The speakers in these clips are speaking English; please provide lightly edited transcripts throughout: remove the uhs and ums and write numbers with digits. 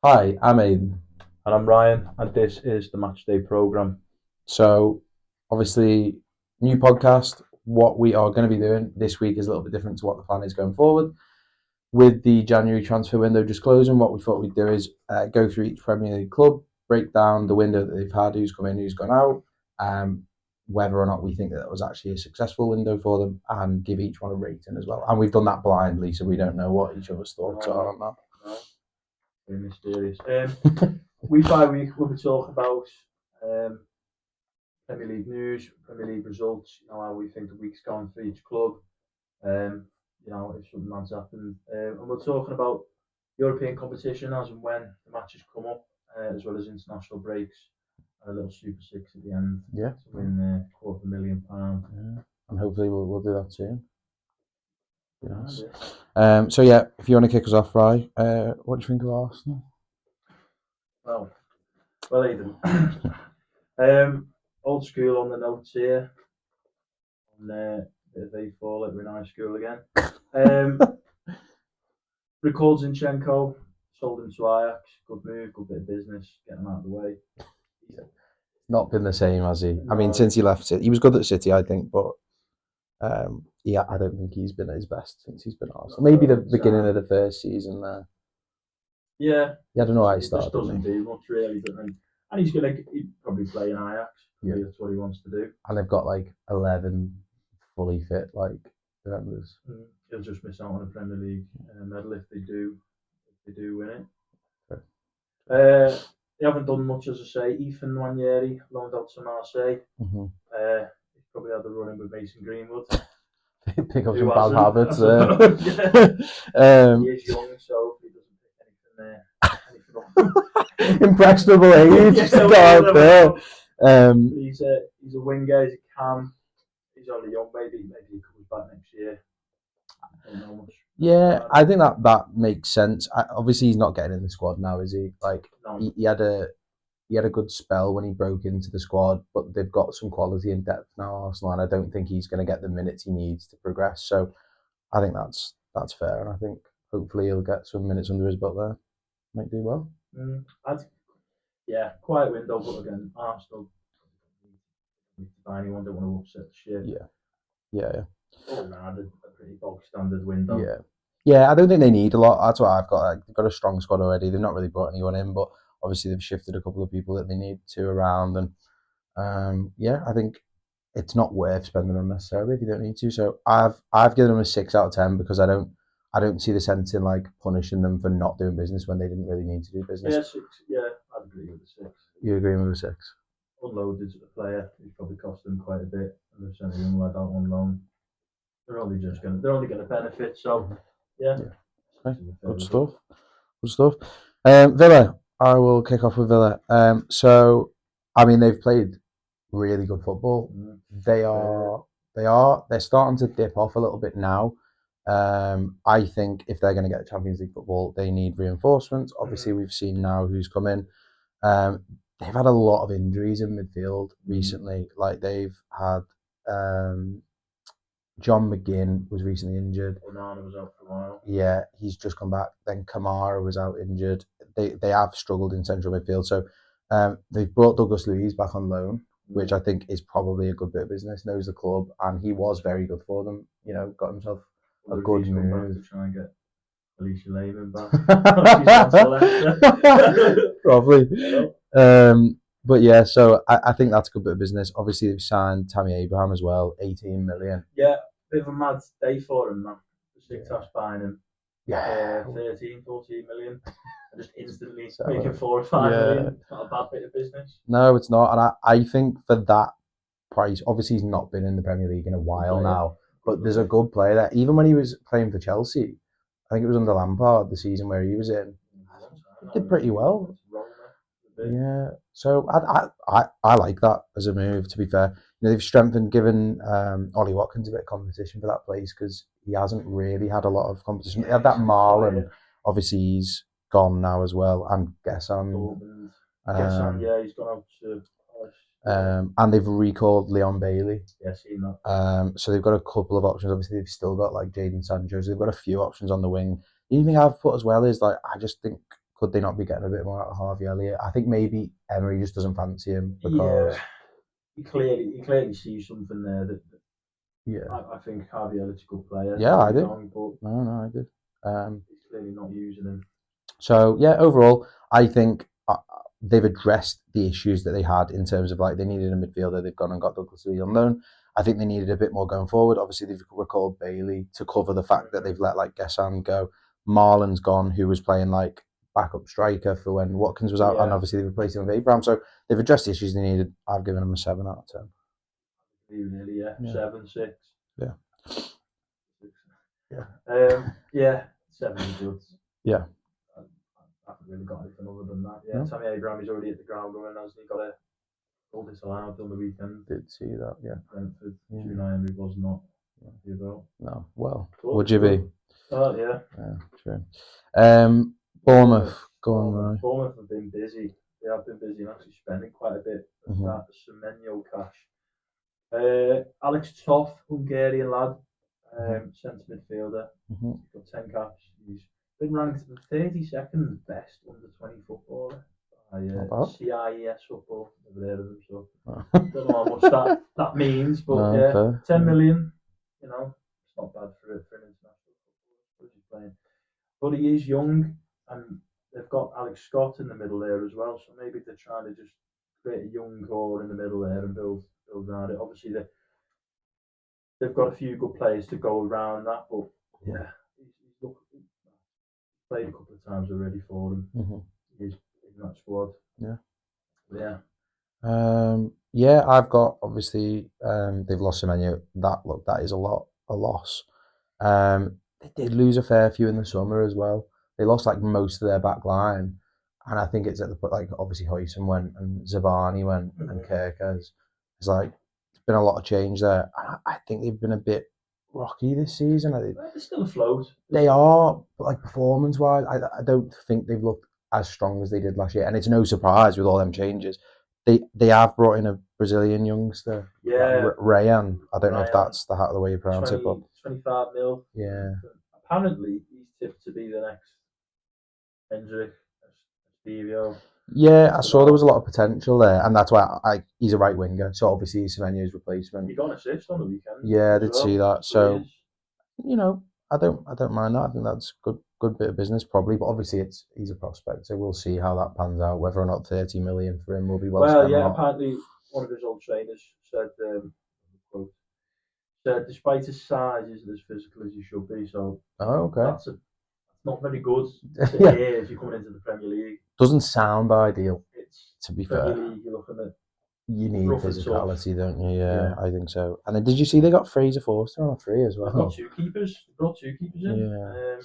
Hi, I'm Aidan. And I'm Ryan, and this is the Matchday programme. So, obviously, new podcast. What we are going to be doing this week is a little bit different to what the plan is going forward. With the January transfer window just closing, what we thought we'd do is go through each Premier League club, break down the window that they've had, who's come in, who's gone out, um, whether or not we think that was actually a successful window for them, and give each one a rating as well. And we've done that blindly, so we don't know what each other's thoughts are No, on no, very mysterious. that. Week by week, we'll be talking about um, Premier League news, Premier League results, how we think the week's gone for each club, um, if something has happened. And we're talking about European competition as and when the matches come up, as well as international breaks, and a little Super Six at the end Yeah, to win £250,000. yeah. And hopefully we'll do that soon. Yes. Yeah. So yeah, if you want to kick us off, Rye, what do you think of Arsenal? Well, well, Aidan. um, Old school on the notes here. On bit of A4, like we're in high school again. Um, Record Zinchenko, sold him to Ajax. Good move, good bit of business. Get him out of the way. Not been the same, has he? I mean, No, since he left City, he was good at City, I think, but yeah, I don't think he's been at his best since he's been at Arsenal. not for a Maybe the long beginning of time. the first season there. Yeah, He had an alright it just start, didn't doesn't do much really. But then, and he'd probably play in Ajax. he? Yeah, Probably that's what he wants to do. and they've got like 11 fully fit like defenders. He'll just miss out on a Premier League medal if they do win it. They haven't done much, as I say. Ethan Nwaneri loaned out to Marseille. Mm-hmm. He's probably had the run in with Mason Greenwood. Pick up some Who bad hasn't? I habits there. suppose. Yeah. He um, is young, so he doesn't pick anything Impressionable age, yeah, just got well, out never there. know. Um, He's a winger. He's a cam. He's only young. Maybe he comes back next year. Don't know much Yeah, about I him. think that makes sense. Obviously, he's not getting in the squad now, is he? Like No. he had a good spell when he broke into the squad, but they've got some quality and depth now, Arsenal, and I don't think he's going to get the minutes he needs to progress. So I think that's fair, and I think hopefully he'll get some minutes under his belt there. Might do well. I'd, yeah, quiet window, but again, Arsenal need to buy anyone. Don't want to upset the ship. Yeah, yeah, All round a pretty bog standard window. yeah, yeah. I don't think they need a lot. That's what I've got. Like, they've got a strong squad already. They've not really brought anyone in, but obviously they've shifted a couple of people that they need to around, and yeah, I think it's not worth spending unnecessarily if you don't need to. So I've given them a 6 out of 10 because I don't see the sense in like punishing them for not doing business when they didn't really need to do business. Yeah, six. Yeah, I'd agree with the six. You agree with a 6? Unloaded player. He's probably cost them quite a bit. And they're sending him lad out on loan. They're only gonna benefit. So yeah, Yeah. six Okay. is a fair Good result. stuff. Good stuff. Villa. I will kick off with Villa. So I mean they've played really good football. They Fair. are they're starting to dip off a little bit now. I think if they're going to get Champions League football, they need reinforcements. Obviously, we've seen now who's come in. They've had a lot of injuries in midfield recently. Like they've had um, John McGinn was recently injured. Onana was out for a while. Yeah, he's just come back. Then Kamara was out injured. They have struggled in central midfield. So they've brought Douglas Luiz back on loan, which I think is probably a good bit of business. Knows the club, and he was very good for them. You know, got himself a Wonder if good he's come back move. to try and get Alicia Lehman back. She's gone to Leicester. Probably. You But yeah, so I think that's a good bit of business. Obviously, they've signed Tammy Abraham as well, 18 million. Yeah, bit of a mad day for him, man. The Yeah. Besiktas buying him Yeah. 13, 14 million. And just instantly So, making 4 or 5 million. yeah. It's not a bad bit of business. No, it's not. And I think for that price, obviously he's not been in the Premier League in a Good while player. now, but Good there's a player. good player there. Even when he was playing for Chelsea, I think it was under Lampard, the season where he was in, he did pretty well. Yeah, so I like that as a move. To be fair, they've strengthened, given Ollie Watkins a bit of competition for that place because he hasn't really had a lot of competition. They had that Marlon, obviously he's gone now as well, and Gesson. Gesson, Um, yeah, he's gone out to Palace. and they've recalled Leon Bailey. Yeah, seen that. So they've got a couple of options. Obviously, they've still got like Jaden Sancho. So they've got a few options on the wing. The only thing I've put as well is like I just think could they not be getting a bit more out of Harvey Elliott? I think maybe Emery just doesn't fancy him because he clearly sees something there that yeah, I think Harvey Elliott's a good player. Yeah, I do. Wrong, but no, I did. he's clearly not using him. So yeah, overall, I think they've addressed the issues that they had in terms of like they needed a midfielder. They've gone and got Douglas Luiz on loan. I think they needed a bit more going forward. Obviously, they've recalled Bailey to cover the fact that they've let like Gessan go. Marlon's gone, who was playing like backup striker for when Watkins was out, and Yeah. obviously they've replaced him with Abraham. So they've addressed the issues they needed. I've given them a 7 out of 10. Really, yeah. Yeah. 7, 6. Yeah. 6. Yeah. Yeah, 7 is good. Yeah. I haven't really got anything other than that. Yeah, No. Tammy Abraham is already at the ground going, hasn't he? Got a goal disallowed on the weekend. Did see that, yeah. Brentford. Yeah. Unai Emery was not happy about. No, well, But would you be? Oh, yeah. Yeah, true. Bournemouth, go on, Roy. Bournemouth have been busy. They have been busy and actually spending quite a bit of that Semenyo cash. Alex Toth, Hungarian lad, centre midfielder. Mm-hmm. He's got 10 caps. He's been ranked the 32nd best under 20 footballer by CIES Football. Never heard of them, so don't know how much that means, but No, yeah, fair. 10 million, you know, it's not bad for an international footballer he's playing. But he is young, and they've got Alex Scott in the middle there as well, so maybe they're trying to just create a young core in the middle there and build around it. Obviously, they've got a few good players to go around that, but yeah, he's played a couple of times already for them. Mm-hmm. He's in that squad. Yeah. Yeah. Yeah, I've got obviously they've lost Semenyo. That is a loss. They did lose a fair few in the summer as well. They lost like most of their back line, and I think it's at the like obviously Huijsen went and Zabani went and Kerkez. It's like there's been a lot of change there. I think they've been a bit rocky this season. They're still afloat. They are, but like performance wise, I don't think they've looked as strong as they did last year, and it's no surprise with all them changes. They have brought in a Brazilian youngster, Rayan. I don't know if that's the way you pronounce it, but 25 mil. Yeah. Apparently, he's tipped to be the next Hendrik Stevio. Yeah, I saw there was a lot of potential there, and that's why he's a right winger. So obviously he's Semenyo's replacement. He got an assist on the weekend. Yeah, I did see that. So you know, I don't mind that. I think that's good bit of business probably, but obviously he's a prospect, so we'll see how that pans out. Whether or not 30 million for him will be well spent. Yeah, apparently one of his old trainers said, quote, said despite his size, he's as physical as he should be. So that's not very good to hear if you're coming into the Premier League. Doesn't sound ideal. To be Premier fair, League, you're looking at you need physicality, don't you? Yeah, I think so. And then did you see they got Fraser Forster on a free as well? They've got 2 keepers. They brought 2 keepers in. Yeah.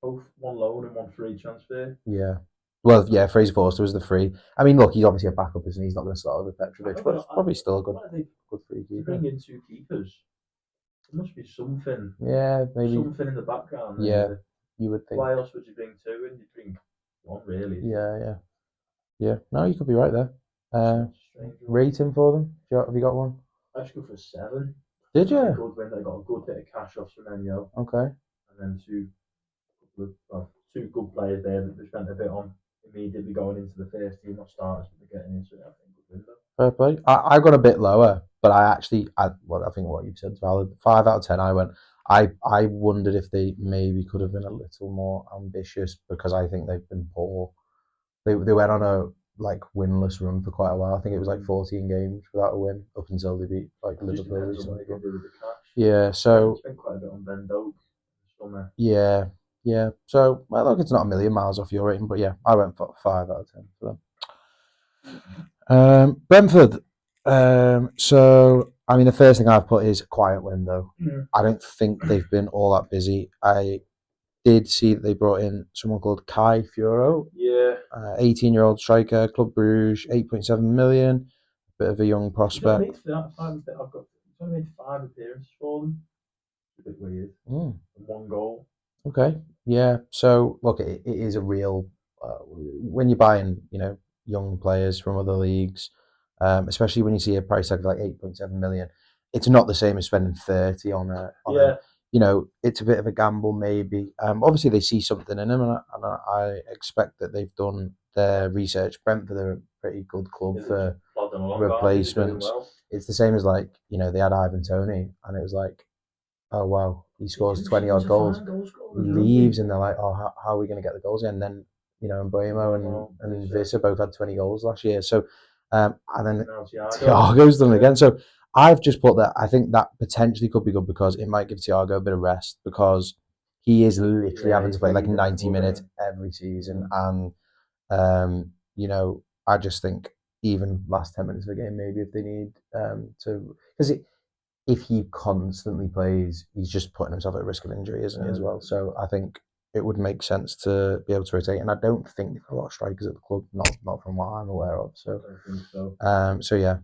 Both one loan and one free transfer. Yeah. Well, yeah, Fraser Forster was the free. I mean, look, he's obviously a backup, isn't he? He's not going to start with Petrovic, but it's probably still a good free keeper. Bring in 2 keepers. There must be something. Yeah, maybe something in the background. Yeah, you would think. Why else would you bring 2 in? You'd bring 1, really. Yeah. No, you could be right there. Rating for them? Have you got one? I should go for a 7. Did you? Good win. They got a good bit of cash off Semenyo. Okay. And then 2 good players there that they spent a bit on immediately going into the first team, not starters, but they're getting into it. I think good window. Fair play. I got a bit lower, but I think what you've said is valid. 5 out of 10. I went. I wondered if they maybe could have been a little more ambitious because I think they've been poor. They went on a winless run for quite a while. I think it was 14 games without a win up until they beat Liverpool recently. Yeah, so it's been quite a bit on Ben Doak this summer. Yeah. So look, it's not a million miles off your rating, but yeah, I went for 5 out of 10 for them. Brentford. So I mean, the first thing I've put is quiet window. I don't think they've been all that busy. I did see that they brought in someone called Kai Fioro. Yeah. 18-year-old striker, Club Bruges, 8.7 million. Bit of a young prospect. He's only made 5 appearances for them. It's a bit weird. 1 goal. Okay. Yeah. So look, it is a real when you're buying, young players from other leagues, especially when you see a price tag of 8.7 million. It's not the same as spending 30 on a it's a bit of a gamble maybe. Obviously they see something in him, and I expect that they've done their research. Brentford are a pretty good club Yeah, they're for plodding along, aren't they? They're doing replacements. well. It's the same as like they had Ivan Toney, and it was like, oh wow, he scores 20 odd goals. He leaves, and they're like, oh, how are we going to get the goals in? And then Mbeumo and Vissa both had 20 goals last year. So, and then Now Thiago. Thiago's done it again. So I've just put that. I think that potentially could be good because it might give Thiago a bit of rest because he is literally having to play like 90 minutes every season, and I just think even last 10 minutes of a game, maybe if they need to, because if he constantly plays, he's just putting himself at risk of injury, isn't he, as well? So I think it would make sense to be able to rotate, and I don't think they've got a lot of strikers at the club, not from what I'm aware of. So, I think so. so yeah.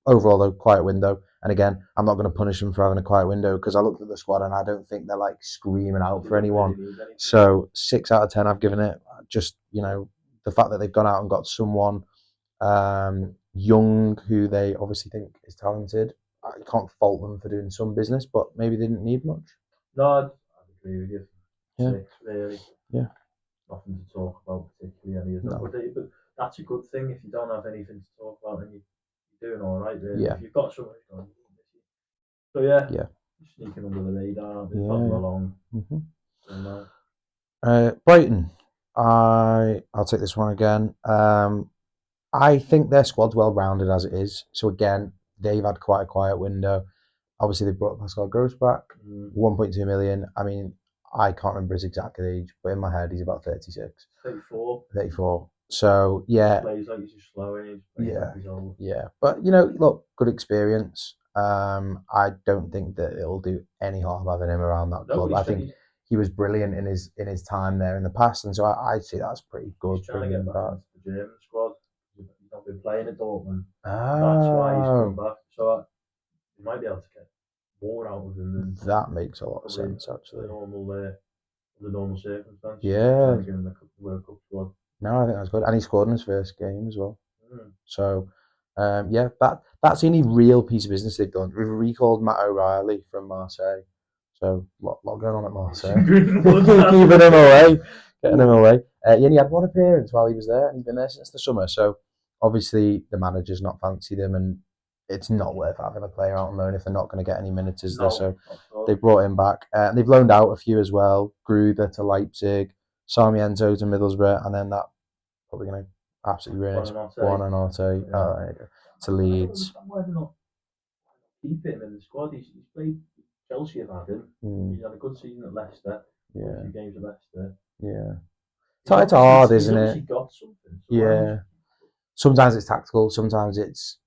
Overall, though, quiet window, and again, I'm not going to punish them for having a quiet window because I looked at the squad and I don't think they're like screaming out for anyone. So 6 out of 10, I've given it. Just the fact that they've gone out and got someone young who they obviously think is talented. I can't fault them for doing some business, but maybe they didn't need much. No, I'd agree with you. Yeah. 6, really. Yeah. Nothing to talk about particularly any of them. No. But that's a good thing if you don't have anything to talk about, then you're doing all right. Really. Yeah. If you've got something going, so yeah. Yeah. Sneaking under the radar, Yeah. plodding along. Brighton. I'll take this one again. I think their squad's well rounded as it is. So again, they've had quite a quiet window. Obviously, they brought Pascal Gross back, 1.2 million. I mean, I can't remember his exact age, but in my head, he's about 36. 34. 34. So yeah. He plays like he's just slow age. Yeah. He's old. Yeah. But look, good experience. I don't think that it'll do any harm having him around that club. I think he was brilliant in his time there in the past, and so I see that's pretty good. He's trying to get back into the German squad. He's not been playing at Dortmund. Oh. That's why he's come back. So you might be able to get more out of him than that makes a lot of sense actually. The normal circumstances. Yeah. Trying to get in the World Cup squad. No, I think that's good, and he scored in his first game as well. So, yeah, that's the only real piece of business they've done. We've recalled Matt O'Reilly from Marseille, so lot going on at Marseille. Keeping him away, getting him away. He only had one appearance while he was there, and he's been there since the summer. So, obviously, the manager's not fancied him, and it's not worth having a player out on loan if they're not going to get any minutes, is there? So, they brought him back. They've loaned out a few as well. Gruder to Leipzig, Sarmiento to Middlesbrough, and then that probably going to absolutely ruin it. Buonanotte to Leeds. Why they're not keep him in the squad? He's played. Chelsea have had him. He's had a good season at Leicester. Yeah. A few games at Leicester. Yeah. It's hard, isn't it? He's got something. So yeah. Sometimes it's tactical. Sometimes it's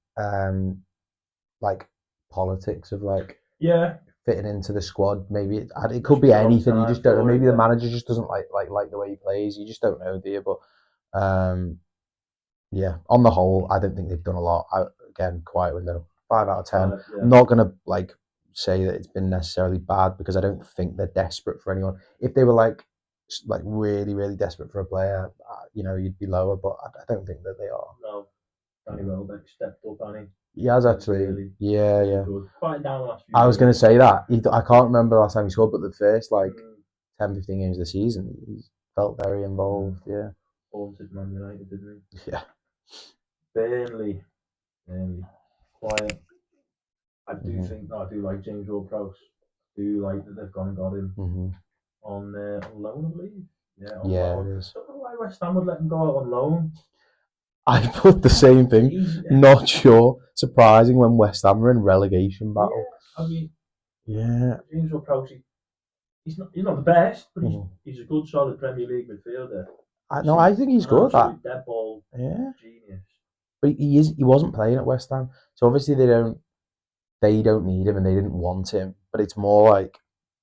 like politics of like fitting into the squad. Maybe it could be anything. You just don't know. Maybe the manager just doesn't like the way he plays. You just don't know, do you? But yeah, on the whole, I don't think they've done a lot. Again, quiet window, 5 out of 10. I'm not gonna say that it's been necessarily bad because I don't think they're desperate for anyone. If they were like really, really desperate for a player, you'd be lower. But I don't think that they are. No, Danny Welbeck stepped up, Danny. He has actually. Really, yeah. Quite down the last few I was going to say that. I can't remember the last time he scored, but the first 10, 15 games of the season, he felt very involved. Yeah. Haunted Man United, didn't he? Yeah. Burnley. Quiet. I do like James Ward-Prowse. I do like that they've gone and got him on loan, I believe. Yeah, loan. It is. I don't know why West Ham would let him go out on loan. I put the same thing. Not sure. Surprising when West Ham were in relegation battle. Yeah, I mean, James Ward-Prowse, he's not the best, but he's a good, solid Premier League midfielder. I think he's good. Dead ball genius. But he wasn't playing at West Ham, so obviously they don't need him and they didn't want him. But it's more like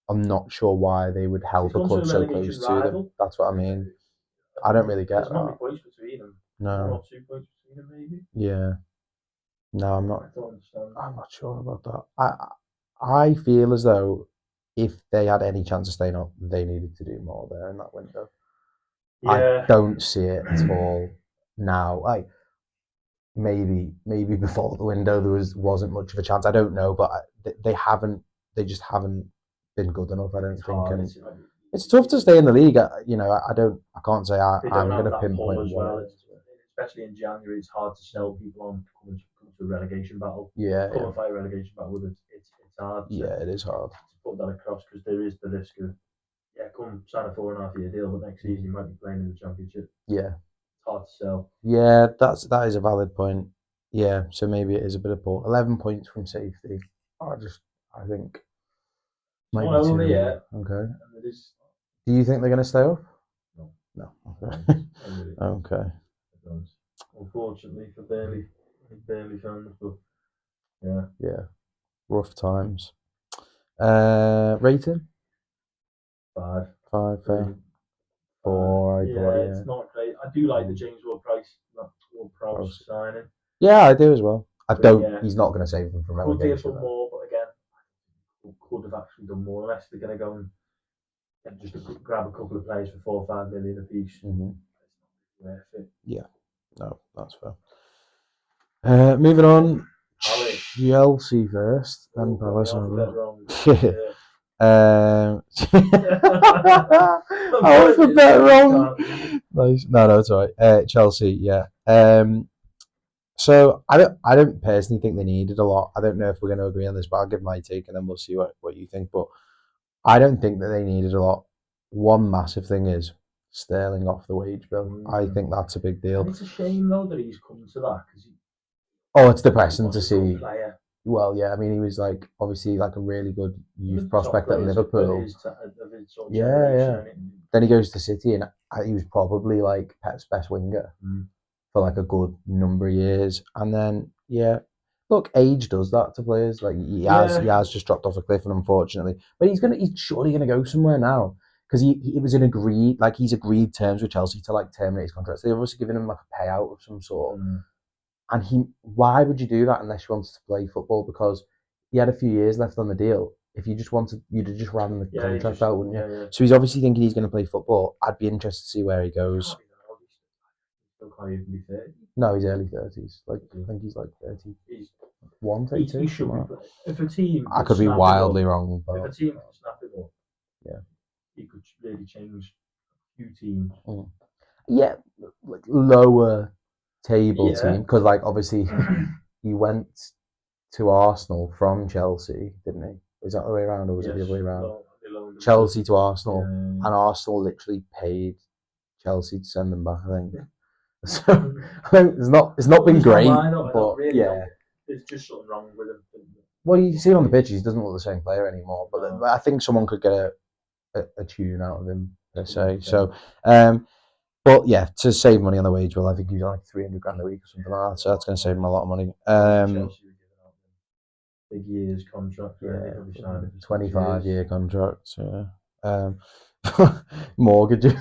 I'm not sure why they would help a club so close to them. That's what I mean. I don't really get that. There's not many points between them. No. 2 points between them, maybe. Yeah. No, I'm not. I don't understand. I'm not sure about that. I feel as though if they had any chance of staying up, they needed to do more there in that window. Yeah. I don't see it at all now. Maybe before the window there wasn't much of a chance. I don't know, but they just haven't been good enough. I don't It's think, hard. and it's tough to stay in the league. I can't say They I'm don't going have to that pinpoint pull as what well, it is. especially in January. It's hard to sell people on coming to a relegation battle. Yeah, Come and fight a relegation battle. It's hard yeah, it is hard. to put that across because there is the risk of come sign a 4.5 year deal, but next season you might be playing in the Championship. Yeah, It's hard to sell. yeah, that is a valid point. Yeah, so maybe it is a bit of pull. 11 points from safety. I think might Not be over too. yet. Okay. And it is. Do you think they're going to stay up? No. No. Not Okay. really. Okay. Unfortunately for Burnley fans, but Yeah. Rough times. Rating? 5. 5. Fair. 4. It's not great. I do like the James Ward-Prowse Prowse. signing. Yeah, I do as well. I But don't. yeah. He's not going to save them from Could they have relegation. done more? But again, could have actually done more unless they're going to go and just grab a couple of players for 4 or 5 million a piece. Mm-hmm. It's not worth it. Yeah. No, that's fair. Moving on. Palace. Chelsea first, and Palace. I was a bit wrong. Nice. No, it's alright. Chelsea, yeah. So I don't personally think they needed a lot. I don't know if we're going to agree on this, but I'll give my take and then we'll see what you think. But I don't think that they needed a lot. One massive thing is Sterling off the wage bill. I think that's a big deal. And it's a shame though that he's come to that because it's depressing to see. Well, yeah, I mean, he was like obviously like a really good youth prospect at Liverpool. Yeah. Then he goes to City, and he was probably like Pep's best winger for like a good number of years. And then, look, age does that to players. Like he has just dropped off a cliff, and unfortunately, but he's surely gonna go somewhere now because it was he's agreed terms with Chelsea to like terminate his contract. So they've obviously given him like a payout of some sort. And why would you do that unless you wanted to play football? Because he had a few years left on the deal. If you just wanted, you'd have just ran the contract out, wouldn't you? Yeah. So he's obviously thinking he's going to play football. I'd be interested to see where he goes. Still can't even be 30. No, he's early 30s. Like I think he's like 31, 32. He should be. If a team, I could be wildly wrong. But if a team can snap it up, he could really change a few teams. Yeah, like lower table team because like obviously he went to Arsenal from Chelsea, didn't he? Is that the way around or was it the other way around? Chelsea to Arsenal, and Arsenal literally paid Chelsea to send them back, I think. So I think it's not been great, but there's just something wrong with him. Well, you see on the pitch, he doesn't look the same player anymore. But I think someone could get a tune out of him per se. So, but yeah, to save money on the wage bill, I think he's on like 300 grand a week or something like that. So that's going to save him a lot of money. Big years contract, 25-year contract. Mortgages.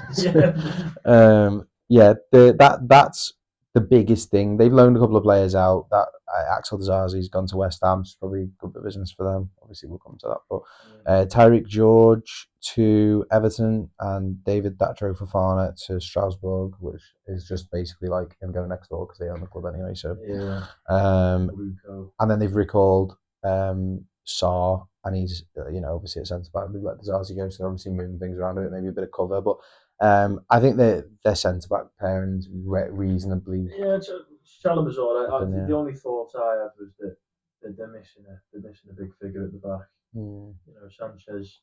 That's the biggest thing. They've loaned a couple of players out. That Axel Disasi's gone to West Ham. It's probably good for business for them. Obviously, we'll come to that. But Tyreek George to Everton and David Datro Fofana to Strasbourg, which is just basically like him going next door because they own the club anyway. So and then they've recalled Sarr, and he's obviously at centre back. We've let Disasi go, so they're obviously moving things around a bit, maybe a bit of cover, but I think their centre back pairings reasonably. Yeah, Chalobah was alright. The only thought I had was that they're missing a big figure at the back. Sanchez,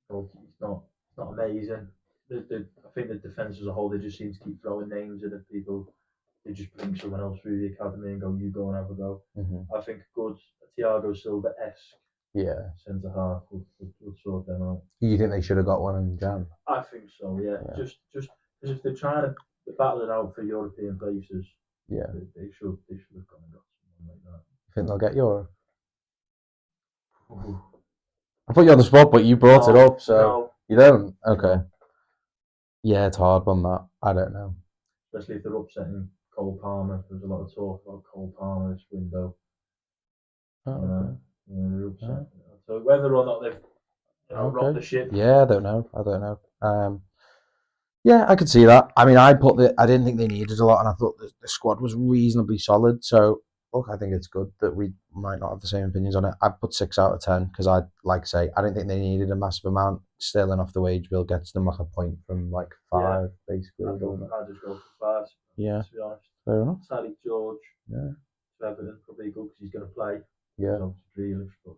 he's not amazing. I think the defence as a whole, they just seem to keep throwing names at people. They just bring someone else through the academy and go, you go and have a go. I think good Thiago Silva-esque centre half would sort them out. You think they should have got one in Jan? I think so. Yeah. Just because if they're trying to battle it out for European places, they should have gone and got someone like that. You think they'll get Europe? I put you on the spot, but you brought it up, so you don't. Okay. Yeah, it's hard on that. I don't know. Especially if they're upsetting Cole Palmer. There's a lot of talk about Cole Palmer this window. They're upset. So whether or not they've rocked the ship. Yeah, I don't know. Yeah, I could see that. I mean, I didn't think they needed a lot, and I thought the squad was reasonably solid. So, look, I think it's good that we might not have the same opinions on it. I'd put 6 out of 10 because I like I say I don't think they needed a massive amount. Sterling off the wage bill gets them like a point from like 5 basically. I'd just go for 5. Yeah, to be honest. fair enough. Sadly, George Yeah, to Everton probably good because he's going to play. yeah. He's obviously Grealish, but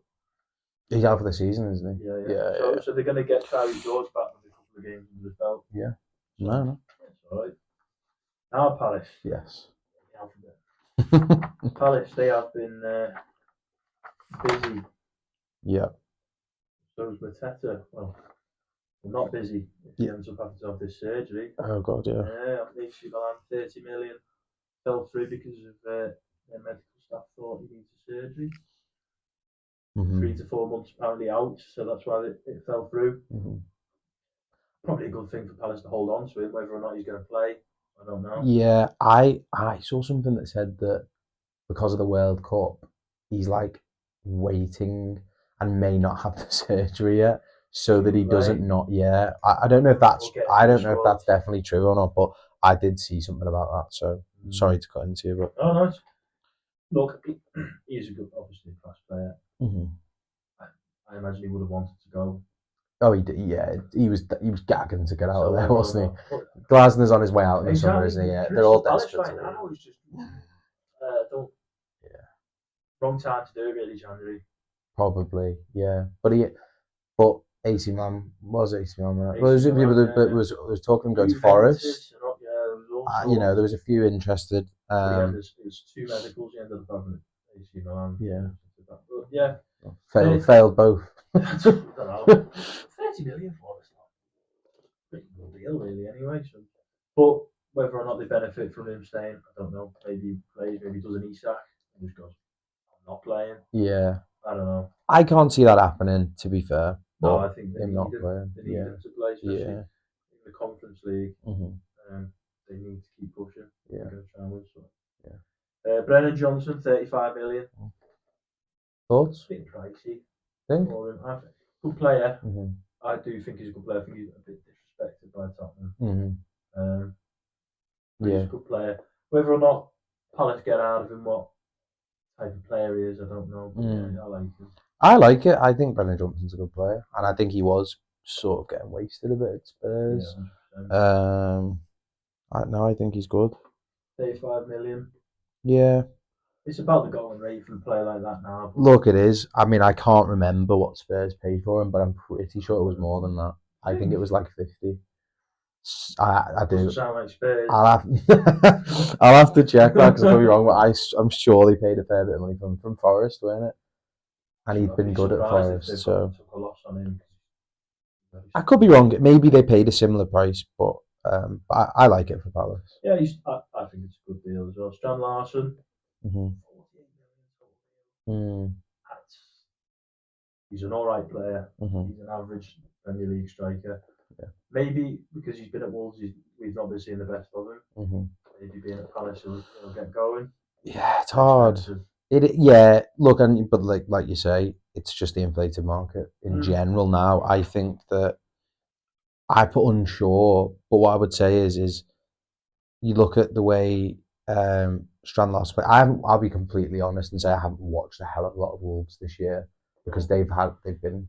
He's out for the season, isn't he? yeah. So they're going to get Charlie George back with a couple of games under his belt. Yeah. So, No. It's all right. Now Palace. Yes. Palace, they have been busy. Yeah. So is Mateta. Well, they're not busy. He ends up having to have this surgery. Oh God, yeah. AC Milan 30 million fell through because of their medical staff thought he needs a surgery. 3 to 4 months apparently out, so that's why it fell through. Probably a good thing for Palace to hold on to him. Whether or not he's going to play, I don't know. Yeah, I saw something that said that because of the World Cup, he's like waiting and may not have the surgery yet, so that he doesn't not. Yeah, I don't know if that's definitely true or not, but I did see something about that. So sorry to cut into you, but oh no, look, he's a good, obviously a class player. I imagine he would have wanted to go. Oh, he was gagging to get out of there, wasn't he? Glasner's on his way out in the summer, isn't he? Yeah, they're all desperate. Right now, he's just wrong time to do it, really, January. Probably, yeah. But AC Milan was AC Milan. Right? Was talking going to Forest. There was a few interested. There's 2 medicals. He ended up having AC Milan. Yeah. Failed both. 30 million for us. Pretty good deal, really. Anyway, so, but whether or not they benefit from him staying, I don't know. Maybe he plays, maybe he does an Isak and just goes, "I'm not playing." Yeah. I don't know. I can't see that happening. To be fair, no, I think they need not him. playing. They need him to play, especially in the Conference League. They need to keep pushing. Yeah. They're going to try and win something. Brennan Johnson, 35 million. Thoughts? A bit pricey. Think? For him. I think good player. I do think he's a good player. I think he's a bit disrespected by Tottenham. He's a good player. Whether or not Palace get out of him, what type of player he is, I don't know. But I like him. I like it. I think Brennan Johnson's a good player, and I think he was sort of getting wasted a bit at Spurs. Yeah, I think he's good. 35 million. Yeah. It's about the going rate for a player like that now. Look, it is. I mean, I can't remember what Spurs paid for him, but I'm pretty sure it was more than that. I think it was like 50. I do. Doesn't sound like Spurs. I'll have to check that because I could be wrong, but I'm sure they paid a fair bit of money from Forest, weren't it? And he'd been good at Forest, so took a loss on him. I could be wrong. Maybe they paid a similar price, but I like it for Palace. Yeah, I think it's a good deal as well. Strand Larson. He's an alright player. He's an average Premier League striker. Yeah. Maybe because he's been at Wolves, we've not been seeing the best of him. Maybe being at Palace, he'll get going. Yeah, it's hard. Look, but like you say, it's just the inflated market in general now. I think that I put unsure, but what I would say is you look at the way Strand Larson play. I'll be completely honest and say I haven't watched a hell of a lot of Wolves this year because they've been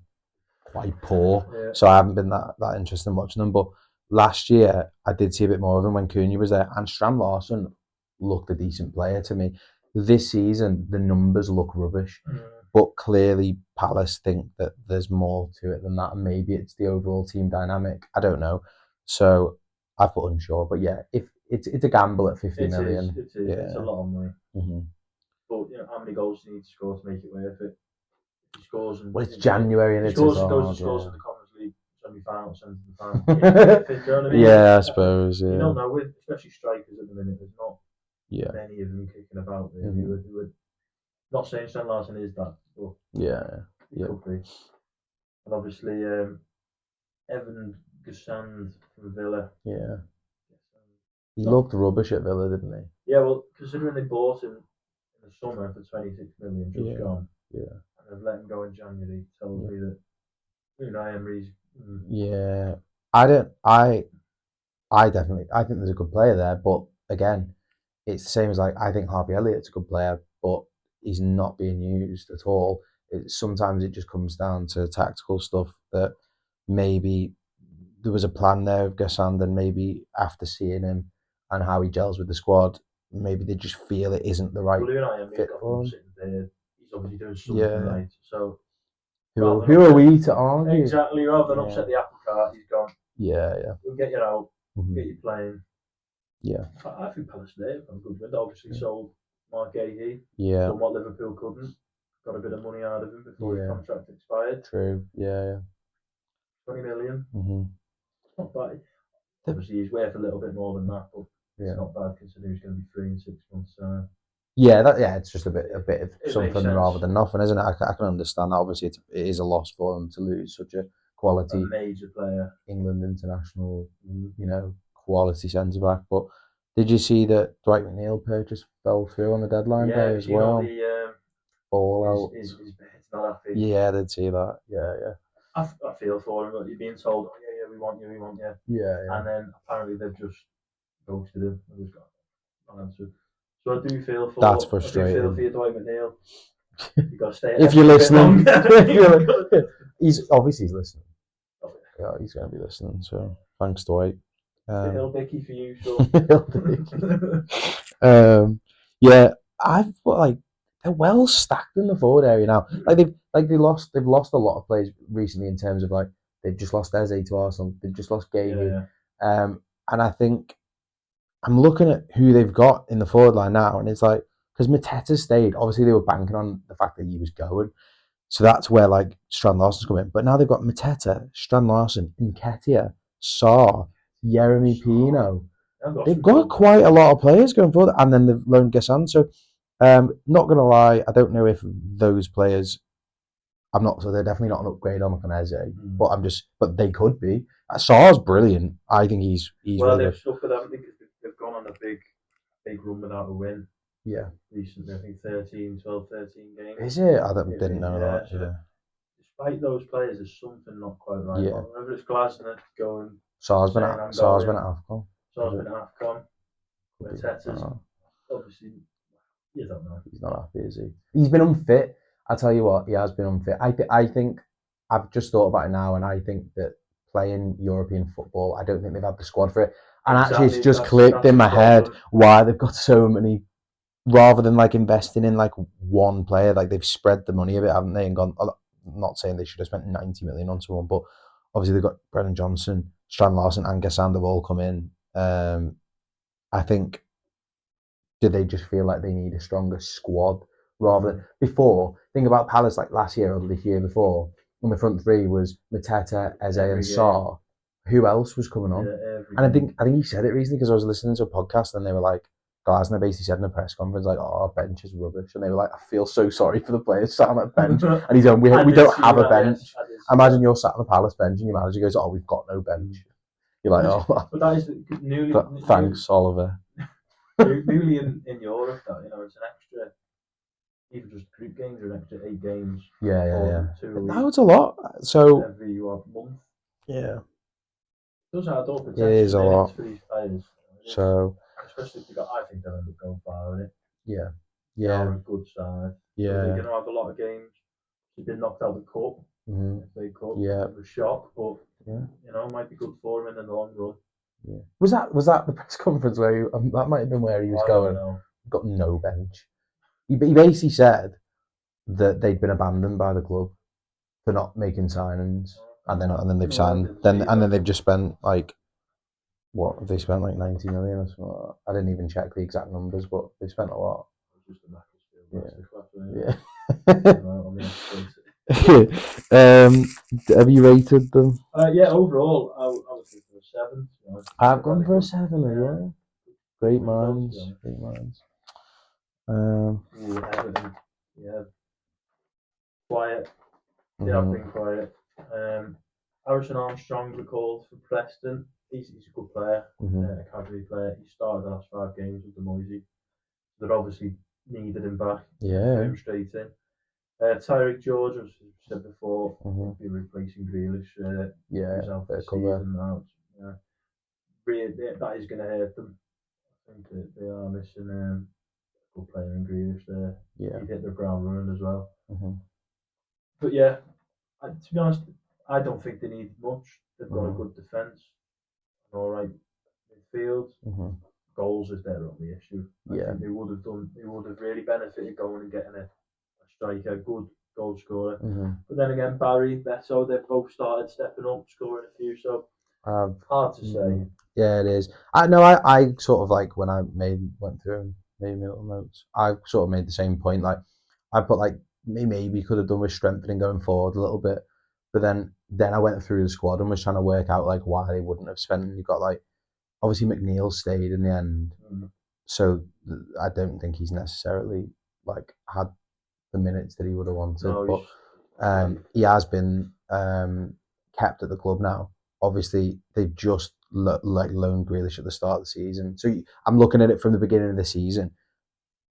quite poor, so I haven't been that interested in watching them. But last year I did see a bit more of him when Cunha was there, and Strand Larson looked a decent player to me. This season the numbers look rubbish, but clearly Palace think that there's more to it than that, and maybe it's the overall team dynamic. I don't know, so I put unsure. But yeah, if it's a gamble at 50 million. It's a lot of money. But how many goals do you need to score to make it worth it? If he scores it's January and he scores in the Conference League semi-final, semi-final. You know what I mean? Yeah, I suppose. Yeah. You don't know, especially strikers at the minute. There's not many of them kicking about. Really. Not saying Strand Larson is that, but he could be. And obviously, Evan Gusand from Villa. Yeah. He looked rubbish at Villa, didn't he? Yeah, well, considering they bought him in the summer for 26 million, just gone. Yeah. And they've let him go in January. Tells me that Unai Emery's. Yeah, I think there's a good player there, but again, it's the same as I think Harvey Elliott's a good player, but he's not being used at all. Sometimes it just comes down to tactical stuff that maybe there was a plan there of Gassand, and maybe after seeing him and how he gels with the squad, maybe they just feel it isn't the right Well, Unai fit got for him him. sitting there. He's obviously doing something Yeah. right. So Who are we to argue? Exactly, rather than upset the apple cart, he's gone. Yeah. We'll get you out, Mhm. get you playing. Yeah. I think Palace there have a good win. Obviously sold Mark Gahey, Yeah. done what Liverpool couldn't. Got a bit of money out of him before his contract expired. True. Yeah. 20 million. Mm-hmm. Not bad. Obviously, he's worth a little bit more than that, but it's not bad considering he's going to be free in 6 months. It's just a bit of It something rather than nothing, isn't it? I can understand that. Obviously, it is a loss for them to lose such a quality major player, England international, quality centre back. But did you see that Dwight McNeil purchase fell through on the deadline day as well? Fallout. His bed's not happy. Yeah, I did see that. Yeah. I feel for him, but you're being told, oh, yeah, we want you. Yeah. And then apparently they've just ghosted him. They've got no answer. So I do feel for. That's frustrating. I do feel for you, Dwight McNeil. You got to stay. If you're listening, he's listening. Yeah, he's going to be listening. So thanks, Dwight. Hill Dicky for you, so. I've they're well stacked in the forward area now. They've lost a lot of players recently in terms of they've just lost Eze to Arsenal. They've just lost Gavey. And I think I'm looking at who they've got in the forward line now, and it's because Mateta stayed. Obviously, they were banking on the fact that he was going, so that's where Strand Larsen's come in. But now they've got Mateta, Strand Larsen, Nketiah, Sarr, Yeremy Pino. They've got quite a lot of players going forward, and then they've loaned Gassand. So, not gonna lie, I don't know if those players. So they're definitely not an upgrade on Eze, but they could be. Sarr's brilliant. I think he's well, they've suffered, haven't they? Because they've gone on a big run without a win. Yeah. Recently, I think 12, 13 games. Is it? I didn't know that. So despite those players, there's something not quite right. Yeah. Whether it's Glasner going. Sarr's been at AFCON. Mateta's obviously, you don't know. He's not happy, is he? He's been unfit. I tell you what, he has been unfit. I think I've just thought about it now, and I think that playing European football, I don't think they've had the squad for it. And actually, it's just clicked in my head why they've got so many. Rather than investing in one player, they've spread the money a bit, haven't they? And gone. I'm not saying they should have spent 90 million on someone, but obviously they've got Brennan Johnson, Strand Larsen, and Gassand have all come in. I think. Do they just feel like they need a stronger squad rather than before? Think about Palace last year or the year before. On the front three was Mateta, Eze, and Sarr. Who else was coming on? And I think he said it recently because I was listening to a podcast and they were Glasner basically said in a press conference our bench is rubbish, and they were I feel so sorry for the players sat on that bench. And he's going, we don't have a bench. Yes, imagine you're sat on the Palace bench and your manager goes, we've got no bench. You're but that is newly. Thanks, Oliver. Newly in Europe, it's an extra, even just group games are an extra 8 games. Yeah. Now it's a lot. So every month. Yeah. It does add up. It is a lot for these players. So especially if I think they'll end up going far in it. Yeah. They're a good side. Yeah. So they're going to have a lot of games. They've been knocked out of the cup. FA Cup. Yeah. It was a shock, but it might be good for him in the long run. Yeah. Was that the press conference where that might have been where he was going? Got no bench. He basically said that they'd been abandoned by the club for not making signings, and then they've signed. Then they've just spent what have they spent 90 million or something? I didn't even check the exact numbers, but they spent a lot. Have you rated them? Overall, I would give it a 7. I've gone for a 7. Yeah. Great minds. Everton, quiet. They have been quiet. Harrison Armstrong recalled for Preston. He's a good player, academy player. He started the last 5 games with the Moisey. They're obviously needed him back. Yeah. Him straight in. Tyreek George, as I said before, will be replacing Grealish. He's out for the season now. Really, that is going to hurt them. I think they are missing a good player in Grealish there. Yeah. He'd hit the ground running as well. Mm-hmm. But yeah, to be honest, I don't think they need much. They've got a good defence, an all right midfield. Mm-hmm. Goals is their only issue. I Yeah. think they would have really benefited going and getting a striker, a good goal scorer. Mm-hmm. But then again, Barry, Beto, they've both started stepping up, scoring a few. So hard to say. Yeah, it is. I sort of like when I went through and made my little notes. I sort of made the same point. Like I put like maybe could have done with strengthening going forward a little bit, but then I went through the squad and was trying to work out like why they wouldn't have spent. You got like obviously McNeil stayed in the end, so I don't think he's necessarily like had the minutes that he would have wanted. No, but he has been kept at the club now. Obviously, they've just loaned Grealish at the start of the season. So I'm looking at it from the beginning of the season.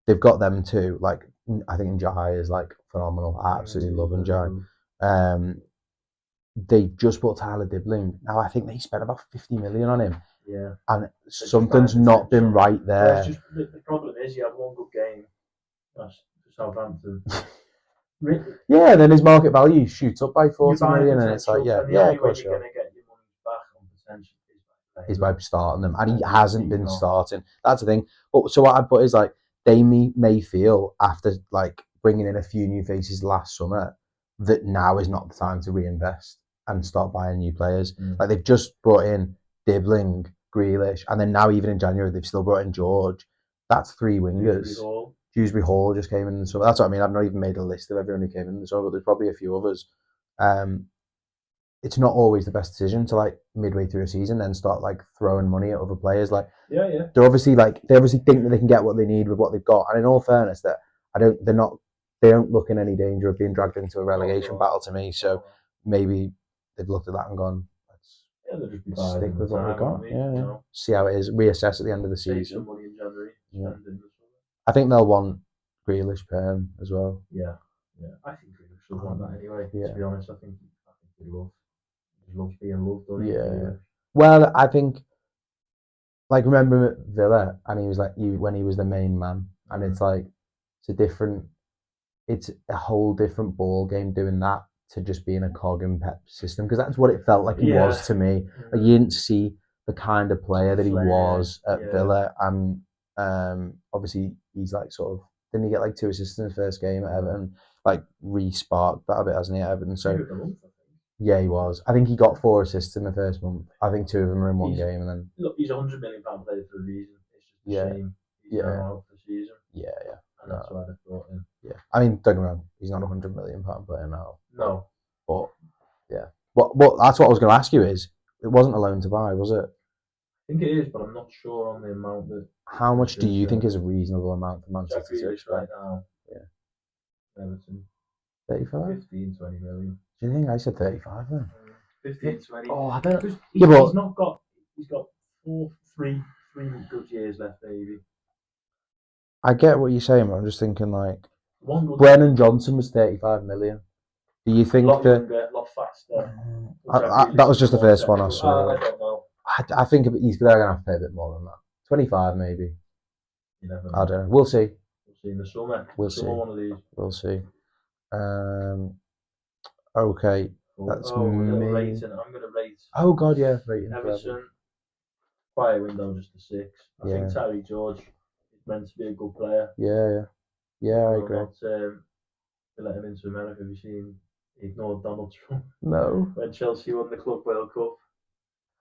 They've got them too. Like I think Njai is like phenomenal. I absolutely love Njai. They just bought Tyler Dibling. Now I think they spent about 50 million on him. Yeah. And something's not been right there. Well, it's just, the problem is you have one good game. That's for Southampton. Yeah, and then his market value shoots up by 40 million, and it's like, and the of only way course, you're going to get your money back on potential is by starting them, and he hasn't been starting. That's the thing. But so what I'd put is like they may feel after like bringing in a few new faces last summer that now is not the time to reinvest and start buying new players. Like they've just brought in Dibling, Grealish, and then now even in January they've still brought in George. That's 3 wingers. Dewsbury Hall just came in, so that's what I mean. I've not even made a list of everyone who came in, so but there's probably a few others. It's not always the best decision to like midway through a season then start like throwing money at other players. Like they obviously think that they can get what they need with what they've got. And in all fairness, that they don't look in any danger of being dragged into a relegation battle to me. So maybe they've looked at that and gone, let's stick with what we've got. Yeah. See how it is. Reassess at the end of the season. Save some money in January. I think they'll want Grealish perm as well. Yeah. I think Grealish will want that anyway. To be honest, I think he loves being loved. Yeah. Well, I think like remember him at Villa, and he was like when he was the main man, and it's like it's a whole different ball game doing that to just being a cog in Pep's system, because that's what it felt like he was to me. Like you didn't see the kind of player that he was at Villa, and obviously he's like sort of didn't he get like 2 assists in his first game at Everton, like re-sparked that a bit, hasn't he, at Everton? So yeah, he was. I think he got 4 assists in the first month. I think 2 of them were in one game, and then look, he's £100 million player for a reason. It's just a shame he's now out for the season. Yeah. And that's why they brought him. Yeah, I mean, don't get me wrong, he's not £100 million player now. No, but yeah, but that's what I was going to ask you is it wasn't a loan to buy, was it? I think it is, but I'm not sure on the amount that. How much do you think is a reasonable amount for Manchester City right now? Yeah, Everton. 35? 15, 20 million. Do you think I said 35 then? 15, 20. Oh, I don't know. He's got three good years left, maybe. I get what you're saying, but I'm just thinking like Brennan Johnson was 35 million. Do you think lot faster? That was just the first one I saw. I don't know. I think they're going to have to pay a bit more than that. 25 maybe. You never know. I don't know. We'll see. We'll see in the summer. We'll see. One of these. We'll see. Okay. That's me. Rating. I'm going to rate. Oh God, yeah. Rating. Everton. Quiet window, just a 6. I think Terry George is meant to be a good player. Yeah, I agree. To let him into America. Have you seen? He ignored Donald Trump. No. When Chelsea won the Club World Cup,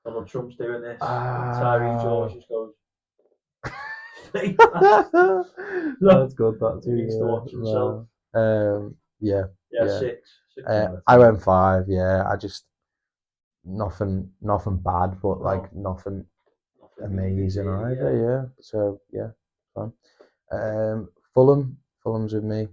Donald Trump's doing this. Terry George just goes. That's good. That's he needs to watch himself. Yeah. 6. I went 5. Yeah, I just nothing bad, but like nothing amazing either. Yeah. So yeah, fine. Fulham's with me.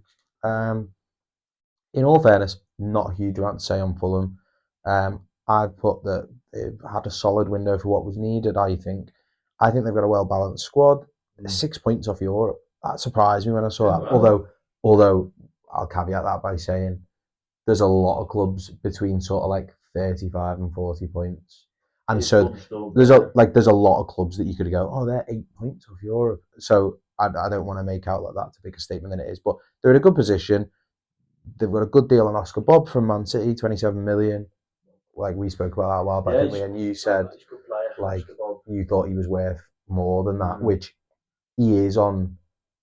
In all fairness, not a huge amount to say on Fulham. I've put that they've had a solid window for what was needed. I think they've got a well balanced squad. 6 points off Europe. That surprised me when I saw that. Although I'll caveat that by saying there's a lot of clubs between sort of like 35 and 40 points, and so there's a lot of clubs that you could go, oh, they're 8 points off Europe. So I don't want to make out like that's a bigger statement than it is. But they're in a good position. They've got a good deal on Oscar Bob from Man City, 27 million. Like we spoke about that a while back, didn't we? And you said he's a good player. like Oscar Bob. you thought he was worth more than that, Mm. which he is on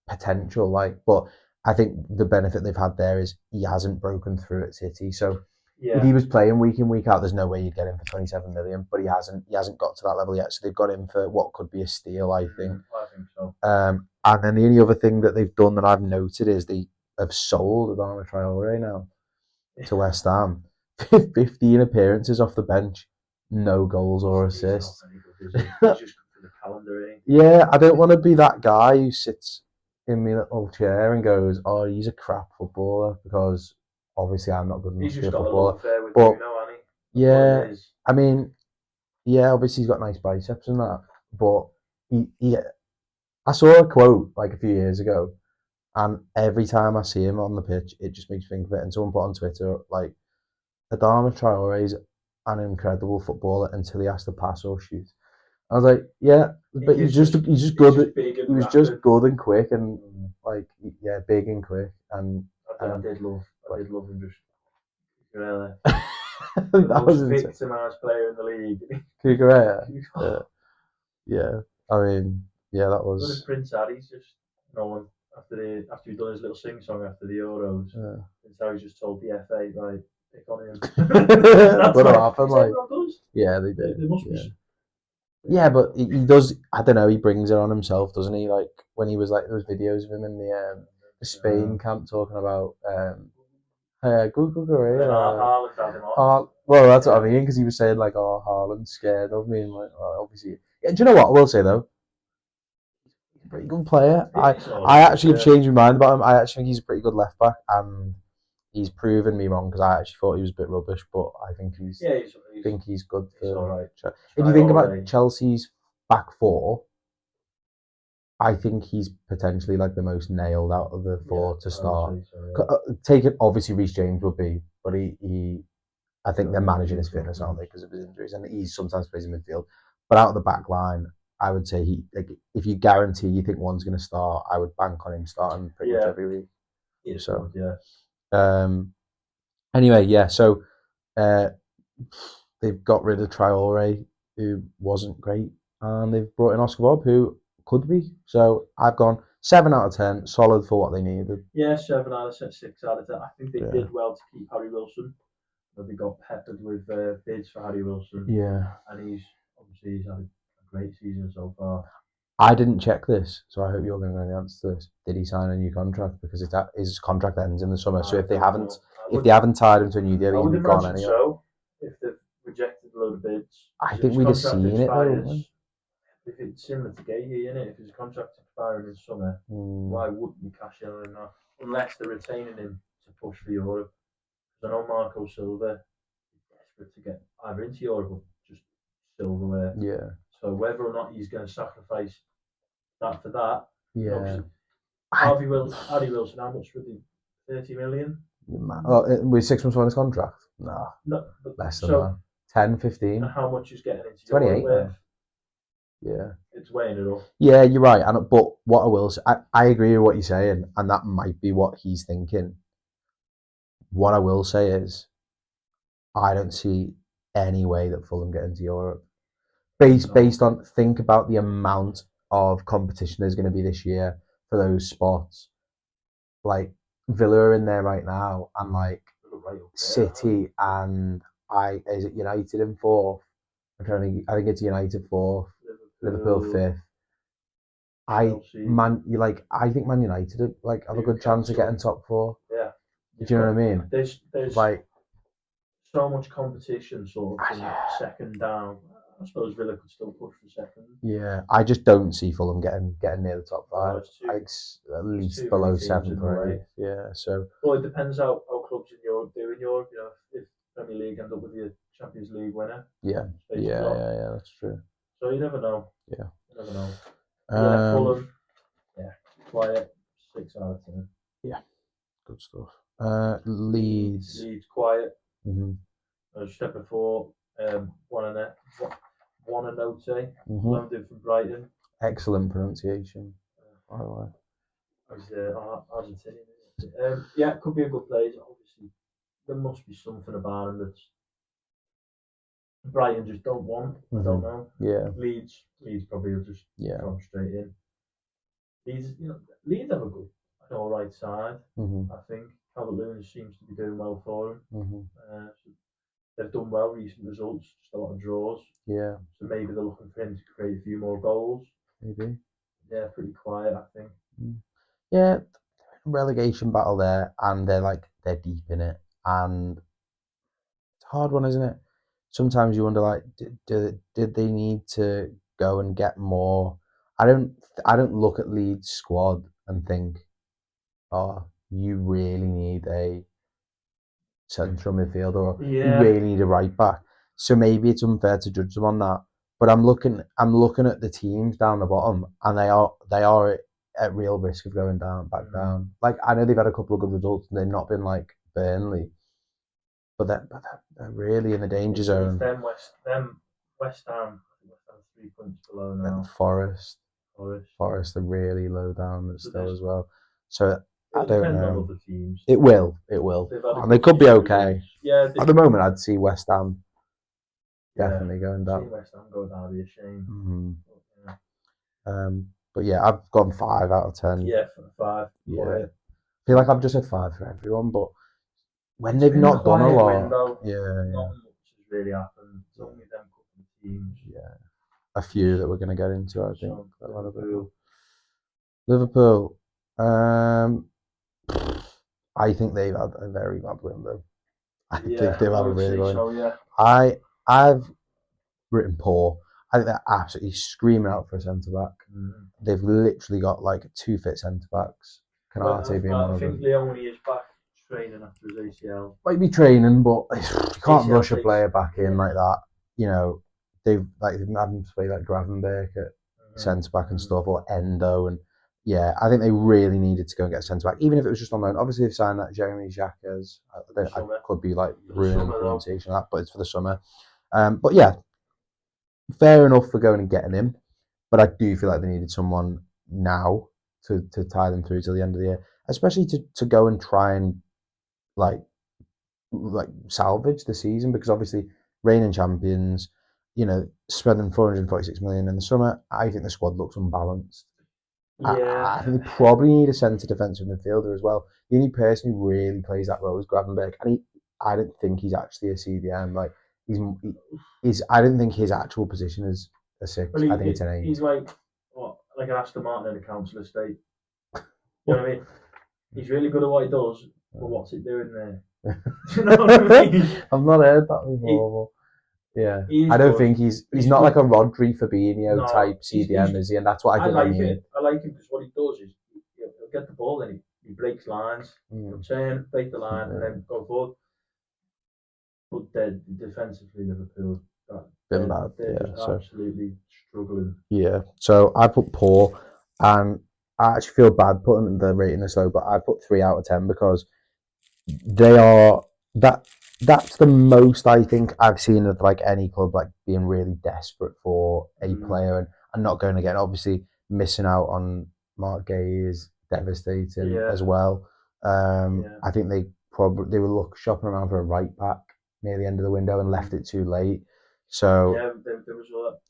potential. Like, but I think the benefit they've had there is he hasn't broken through at City. So if he was playing week in week out, there's no way you'd get him for 27 million. But he hasn't. He hasn't got to that level yet. So they've got him for what could be a steal, I think. I think so. And then the only other thing that they've done that I've noted is they have sold Adama Traore now to West Ham. 15 appearances off the bench, no goals or assists. He's just good for the calendar, eh? Yeah, I don't want to be that guy who sits in my little chair and goes, "Oh, he's a crap footballer," because obviously I'm not good enough He's to be just a got a footballer. love affair with But Bruno, hasn't he? yeah, I mean, yeah, obviously he's got nice biceps and that, but I saw a quote like a few years ago, and every time I see him on the pitch, it just makes me think of it. And someone put on Twitter like, Adama Traore is an incredible footballer until he has to pass or shoot. I was like, yeah, but he's just good. He was just good and quick and like big and quick. And I did love him just. Really. that the was most victimised player in the league. Cucurella. Yeah. I mean, yeah, that What was. if Prince Harry's just after he'd done his little sing song after the Euros? Prince Harry's just told the FA like pick on him. That's what happened. Like, yeah, they did. There must be. Yeah, but he does. I don't know. He brings it on himself, doesn't he? Like when he was like, there was videos of him in the Spain camp talking about Google Haaland had him on. Well, that's what I mean, because he was saying like, "Oh, Haaland's scared of me," and like, well, obviously. Yeah, do you know what I will say though? He's a pretty good player. I actually have changed my mind about him. I actually think he's a pretty good left back, and he's proven me wrong because I actually thought he was a bit rubbish, but I think he's good for. Right. If you think about Chelsea's back four, I think he's potentially like the most nailed out of the four to start. Taking obviously Reece James would be, but I think they're managing his fitness, aren't they, because of his injuries, and he sometimes plays in midfield. But out of the back line, I would say if you guarantee you think one's going to start, I would bank on him starting pretty much every week. So anyway, yeah. So they've got rid of Traore, who wasn't great, and they've brought in Oscar Bob, who could be. So I've gone 7 out of 10, solid for what they needed. Yeah, 7 out of 10, 6 out of 10. I think they did well to keep Harry Wilson. They got peppered with bids for Harry Wilson. Yeah, and he's had a great season so far. I didn't check this, so I hope you're going to know the answer to this. Did he sign a new contract? Because his contract ends in the summer. So if they haven't tied him to a new deal, he'd be gone anyway. So if they've rejected a load of bids, I think we'd have seen it though. If it's similar to Gahey, isn't it? If his contract's expiring in summer, why wouldn't you cash in on him now? Unless they're retaining him to push for Europe. Because I know Marco Silva is desperate to get either into Europe or just silverware. Yeah. So whether or not he's going to sacrifice that for that. Yeah. Harry Wilson, how much would he? 30 million? With 6 months on his contract? No, less than that. 10, 15. And how much is getting into 28 Europe? Yeah. It's weighing it up. Yeah, you're right. But what I will say, I agree with what you're saying, and that might be what he's thinking. What I will say is, I don't see any way that Fulham get into Europe. Based on, think about the amount of competition there's going to be this year for those spots. Like Villa are in there right now, and like City and is it United in fourth? I'm trying to think. I think it's United fourth, Liverpool fifth. I think Man United have a good chance of getting top four. Yeah. Do you know what I mean? There's like so much competition sort of from second down. I suppose Villa could still push for second. Yeah, I just don't see Fulham getting near the top five. At least below 7th or 8th. Yeah, so. Well, it depends how clubs in Europe do in Europe. You know, if Premier League end up with the Champions League winner. Yeah, that's true. So you never know. Yeah. You never know. Fulham. Yeah, quiet. 6 out of 10. Yeah, good stuff. Leeds quiet. Mm-hmm. As I said before, Buonanotte, London from Brighton. Excellent pronunciation. by the way. As Argentinian. Yeah, it could be a good player. Obviously, there must be something about him that's Brighton just don't want. I don't know. Yeah, Leeds probably will just yeah. throw him straight in. Leeds have an all right side. Mm-hmm. I think Calvert-Lewin seems to be doing well for him. Mm-hmm. So they've done well, recent results, just a lot of draws. Yeah, So maybe they're looking for him to create a few more goals. maybe. Yeah, pretty quiet, I think. Yeah, relegation battle there, and they're deep in it, and it's a hard one, isn't it? Sometimes you wonder, like, did they need to go and get more? I don't I don't look at Leeds squad and think, oh, you really need a central midfielder, or you Yeah. really need a right back. So maybe it's unfair to judge them on that. But I'm looking at the teams down the bottom, and they are at real risk of going back down. Like, I know they've had a couple of good results, and they've not been like Burnley, but they're really in the danger It's zone. West Ham. I think West Ham 3 points below And now. Forest Forest. are really low down So still there's- as well. So I It'll don't depend on know. other teams. It will, They've had a and they good could be few okay. results. Yeah, At the moment, I'd see West Ham yeah. definitely going down. Seeing West Ham go down would be a shame. Mhm. But, yeah. But yeah, I've gone 5 out of 10. Yeah, 5. Yeah. Quiet. I feel like I've just said 5 for everyone, but when It's they've been not done a quiet lot, window. yeah, Nothing much has really happened. It's only them couple of teams. yeah, a few that we're going to get into, I think. So, A lot of it. Liverpool. Liverpool, I think they've had a very bad window. I think they've had I a would really say bad window. so, yeah. I've written poor. I think they're absolutely screaming out for a centre back. They've literally got like 2 fit centre backs. Canate being one I of them. think Leone is back training after his ACL. Might be training, but you can't ACL rush a takes- player back in like that. You know, they've had him to play like Gravenberch at centre back and stuff, or Endo, and yeah, I think they really needed to go and get a centre back, even if it was just on loan. Obviously, they've signed that Jeremy Jacques. I could be like ruining the pronunciation of that, but it's for the summer. But yeah, fair enough for going and getting him, but I do feel like they needed someone now to tie them through till the end of the year, especially to go and try and like salvage the season, because obviously reigning champions, spending 446 million in the summer, I think the squad looks unbalanced. Yeah. I think they probably need a centre defensive midfielder as well. The only person who really plays that role is Gravenberch, and I don't think he's actually a CDM. Like he's I don't think his actual position is a 6. I think it's an 8. He's like an Aston Martin in a council estate. You know what I mean? He's really good at what he does, but what's it doing there? You know what I mean? I've not heard that before. Yeah, I don't think he's not like a Rodri Fabinho type CDM, is he? And that's what I think like they need. it. I like him because what he does is he'll get the ball and he breaks lines. He'll turn, break the line, and then go forward. But defensively, Liverpool Been bad, they're yeah. just absolutely struggling. Yeah, so I put poor, and I actually feel bad putting the rating this low, but I put 3 out of 10 because they are that's the most I think I've seen of like any club like being really desperate for a player and not going again. Obviously, missing out on Mark Gay is devastating as well. I think they were shopping around for a right back near the end of the window and left it too late. So yeah, there was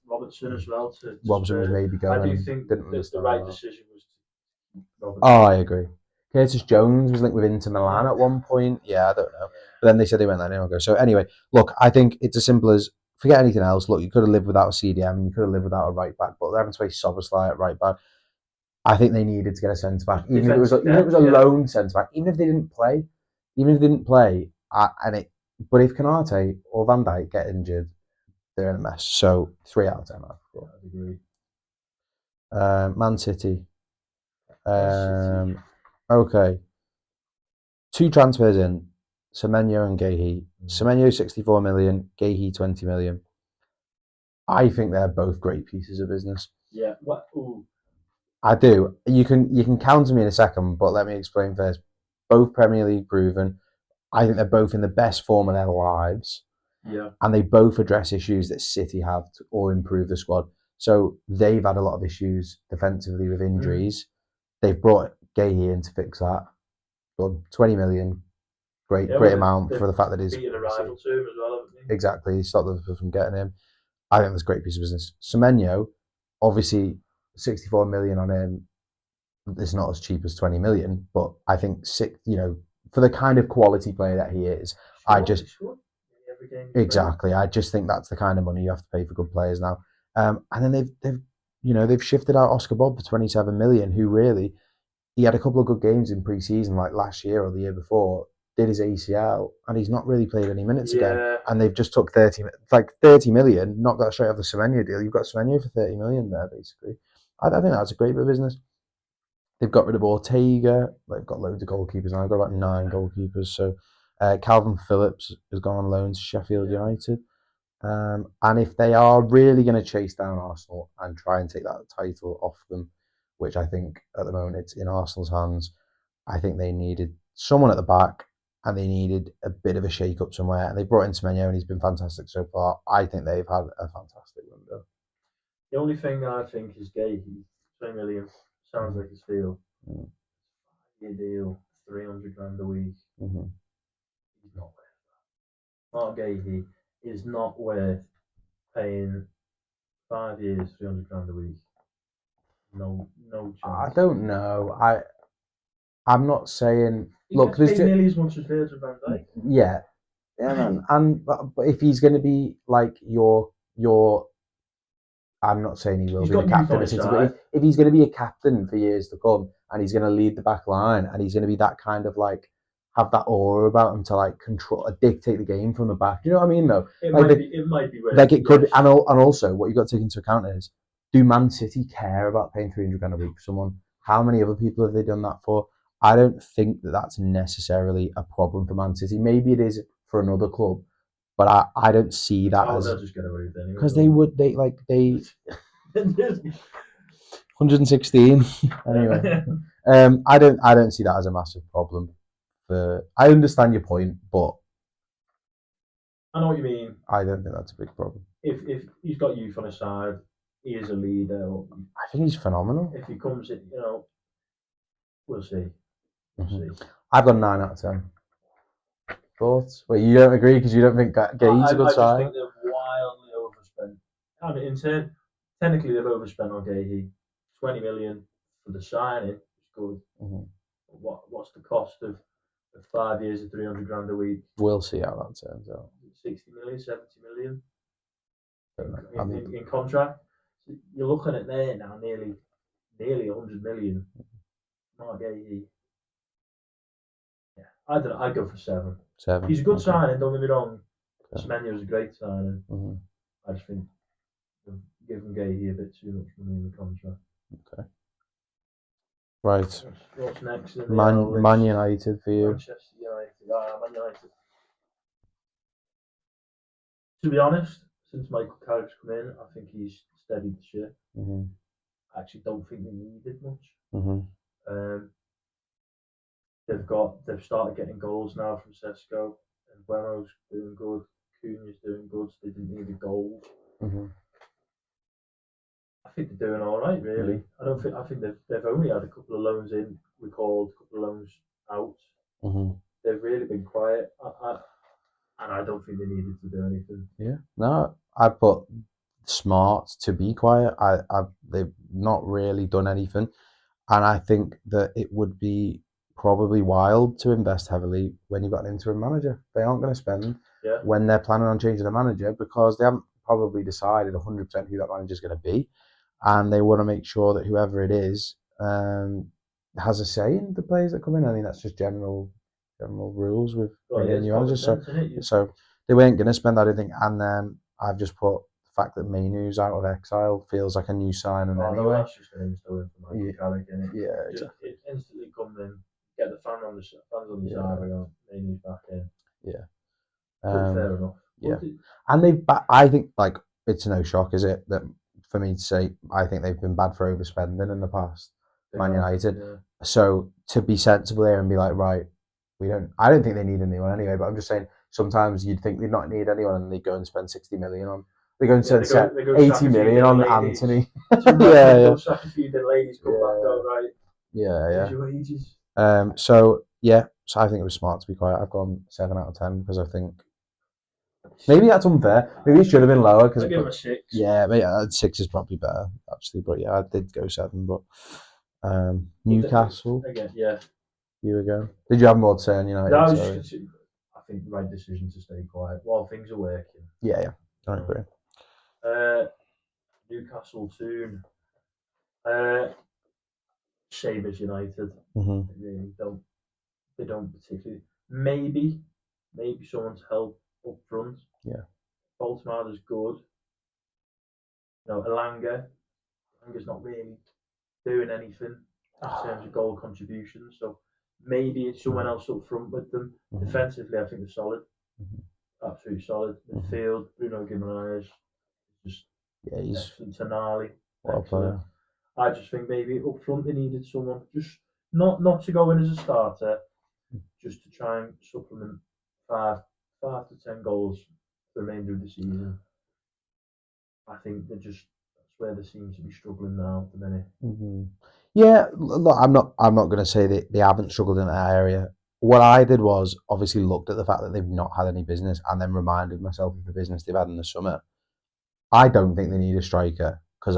Robertson as well. Robertson was maybe going. I do think the right decision was Robertson. Oh, I agree. Curtis Jones was linked with Inter Milan at one point. Yeah, I don't know. But then they said they went there anyway. So anyway, look, I think it's as simple as forget anything else. Look, you could have lived without a CDM, you could have lived without a right back, but they're having to play Szoboszlai at right back. I think they needed to get a centre back, even if it was a lone centre back, even if they didn't play, But if Canate or Van Dijk get injured, they're in a mess. So 3 out of 10. I'd agree. Man City. Okay. 2 transfers in, Semenyo and Guéhi. Semenyo 64 million, Guéhi 20 million. I think they're both great pieces of business. Yeah. What? Ooh. I do. You can counter me in a second, but let me explain first. Both Premier League proven. I think they're both in the best form of their lives. Yeah. And they both address issues that City have or improve the squad. So they've had a lot of issues defensively with injuries. they've brought Gahey in to fix that. Done 20 million, great amount for the fact that he's beating a rival to him as well, haven't they? exactly stopped Liverpool from getting him. I think that's a great piece of business. Semenyo, obviously, 64 million on him is not as cheap as 20 million, but I think for the kind of quality player that he is, exactly. I just think that's the kind of money you have to pay for good players now. And then they've shifted out Oscar Bob for 27 million, who really he had a couple of good games in pre-season, like last year or the year before. Did his ACL, and he's not really played any minutes again. And they've just took 30 million, knocked that straight off the Semenyo deal. You've got Semenyo for 30 million there, basically. I think that's a great bit of business. They've got rid of Ortega. They've got loads of goalkeepers now. They've got about 9 goalkeepers. So Calvin Phillips has gone on loan to Sheffield United. And if they are really going to chase down Arsenal and try and take that title off them, which I think at the moment it's in Arsenal's hands, I think they needed someone at the back and they needed a bit of a shake-up somewhere. And they brought in Semenyo and he's been fantastic so far. I think they've had a fantastic window. The only thing I think is Gahey, 20 million, sounds like a steal. Your deal, 300 grand a week. He's not worth that. Mark Gahey is not worth paying 5 years, 300 grand a week. No chance. I don't know. I'm not saying. Look, there's nearly as much as Virgil van Dijk. Yeah, man. But if he's going to be like your, I'm not saying he will be the captain of City, but if he's going to be a captain for years to come, and he's going to lead the back line, and he's going to be that kind of like have that aura about him to like control, dictate the game from the back. Do you know what I mean? Though it might be like it could, and also what you've got to take into account is, do Man City care about paying 300 grand a week for someone? How many other people have they done that for? I don't think that that's necessarily a problem for Man City. Maybe it is for another club, but I don't see that as they'll just get away with it anyway. Because they 116 anyway. I don't see that as a massive problem. I understand your point, but I know what you mean. I don't think that's a big problem. If he's got youth on his side, he is a leader. I think he's phenomenal. If he comes in, we'll see. I've got 9 out of 10. Thoughts? Well, you don't agree because you don't think Gahey's a good side? I just think they've wildly overspent. I mean, technically they've overspent on Gahey. 20 million for the signing is good. What's the cost of 5 years of 300 grand a week? We'll see how that turns out. 60 million, 70 million in contract. So you're looking at there now, nearly 100 million. Mark Gahey. Yeah, I don't know. I'd go for 7. He's a good signing, don't get me wrong. Semenyo was a great signing. I just think they've given Gahey a bit too much money in the contract. Okay. Right. What's next? Man United for you. Manchester United. Man United. To be honest, since Michael Carrick's come in, I think he's steadied the ship. I actually don't think they needed much. They've started getting goals now from Sesko, and Bueno's doing good. Cunha's doing good. So they didn't need a goal. I think they're doing all right, really. I think they've only had a couple of loans in, recalled, a couple of loans out. They've really been quiet, and I don't think they needed to do anything. Yeah, no, I put smart to be quiet. They've not really done anything, and I think that it would be probably wild to invest heavily when you've got an interim manager. They aren't going to spend when they're planning on changing the manager because they haven't probably decided 100% who that manager is going to be, and they want to make sure that whoever it is has a say in the players that come in. I think that's just general rules with bringing in new managers. So they weren't going to spend, I don't think. And then I've just put the fact that Mainoo's out of exile feels like a new signing anyway. No, that's just an install in for Michael Carrick, isn't it? Yeah, exactly. It instantly comes in, get the fans on the side, and go, Mainoo's back in. Yeah. Fair enough. Yeah. And I think, like, it's no shock, is it, that for me to say, I think they've been bad for overspending in the past, Man United. Yeah. So to be sensible there and be like, right, I don't think they need anyone anyway, but I'm just saying sometimes you'd think they'd not need anyone and they go and spend 60 million on. They go and spend 80 million on Anthony. Sack a few dead ladies, come back, go, right, Yeah, There's yeah. your wages. So I think it was smart to be quiet. I've gone 7 out of 10 because I think maybe that's unfair. Maybe it should have been lower because I'd give him a 6. yeah, maybe 6 is probably better actually. But yeah, I did go 7. But Newcastle, Again, yeah. you again. Did you have more to say on United? No, I was Sorry. just I think the right decision to stay quiet while things are working. Yeah, I agree. Newcastle soon. Same as United. Mm-hmm. They don't particularly. Maybe someone to help up front. Yeah. Baltimore is good. Elanga's not really doing anything in terms of goal contributions. So maybe it's someone else up front with them. Mm-hmm. Defensively, I think they're solid. Mm-hmm. Absolutely solid. Midfield, Bruno Guimaraes, just he's excellent. Tonali, well excellent. player. I just think maybe up front they needed someone just not to go in as a starter, just to try and supplement 5 to 10 goals for the remainder of the season. I think that's where they seem to be struggling now at the minute. Mm-hmm. Yeah, look, I'm not going to say they haven't struggled in that area. What I did was obviously looked at the fact that they've not had any business and then reminded myself of the business they've had in the summer. I don't think they need a striker because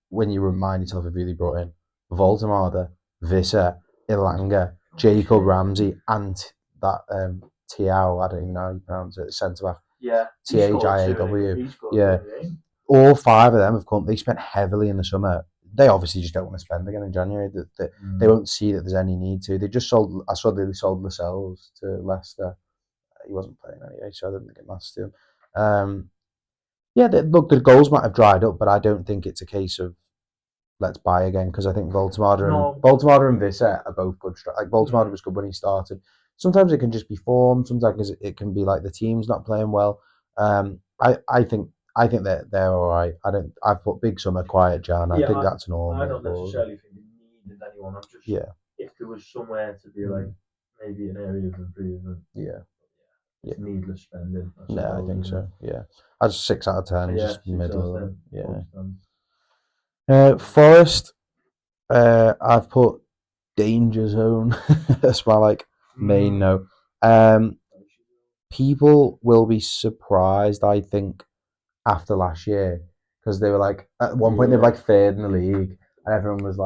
when you remind yourself of who they brought in, Voldemade, Visser, Ilanga, Jacob Ramsey, and that Tiao, I don't even know how you pronounce it, centre back. Yeah, Thiaw. Yeah. All 5 of them have come. They spent heavily in the summer. They obviously just don't want to spend again in January. They won't see that there's any need to. They just sold. I saw they sold Lascelles to Leicester. He wasn't playing anyway, so I didn't think it matters to him. Yeah, look, the goals might have dried up, but I don't think it's a case of let's buy again because I think Baltimore and Visser are both good. Like Baltimore was good when he started. Sometimes it can just be form. Sometimes it can be like the team's not playing well. I think that they're all right. I've put Big Summer, Quiet Jan. I think that's normal. I don't necessarily think they needed anyone. I'm just if there was somewhere to be like maybe an area of improvement. It's needless spending. I think so. Yeah, I was 6 out of 10, just middle. Forest. I've put Danger Zone as my main note. People will be surprised, I think, after last year because they were at one point they were 3rd in the league, and everyone was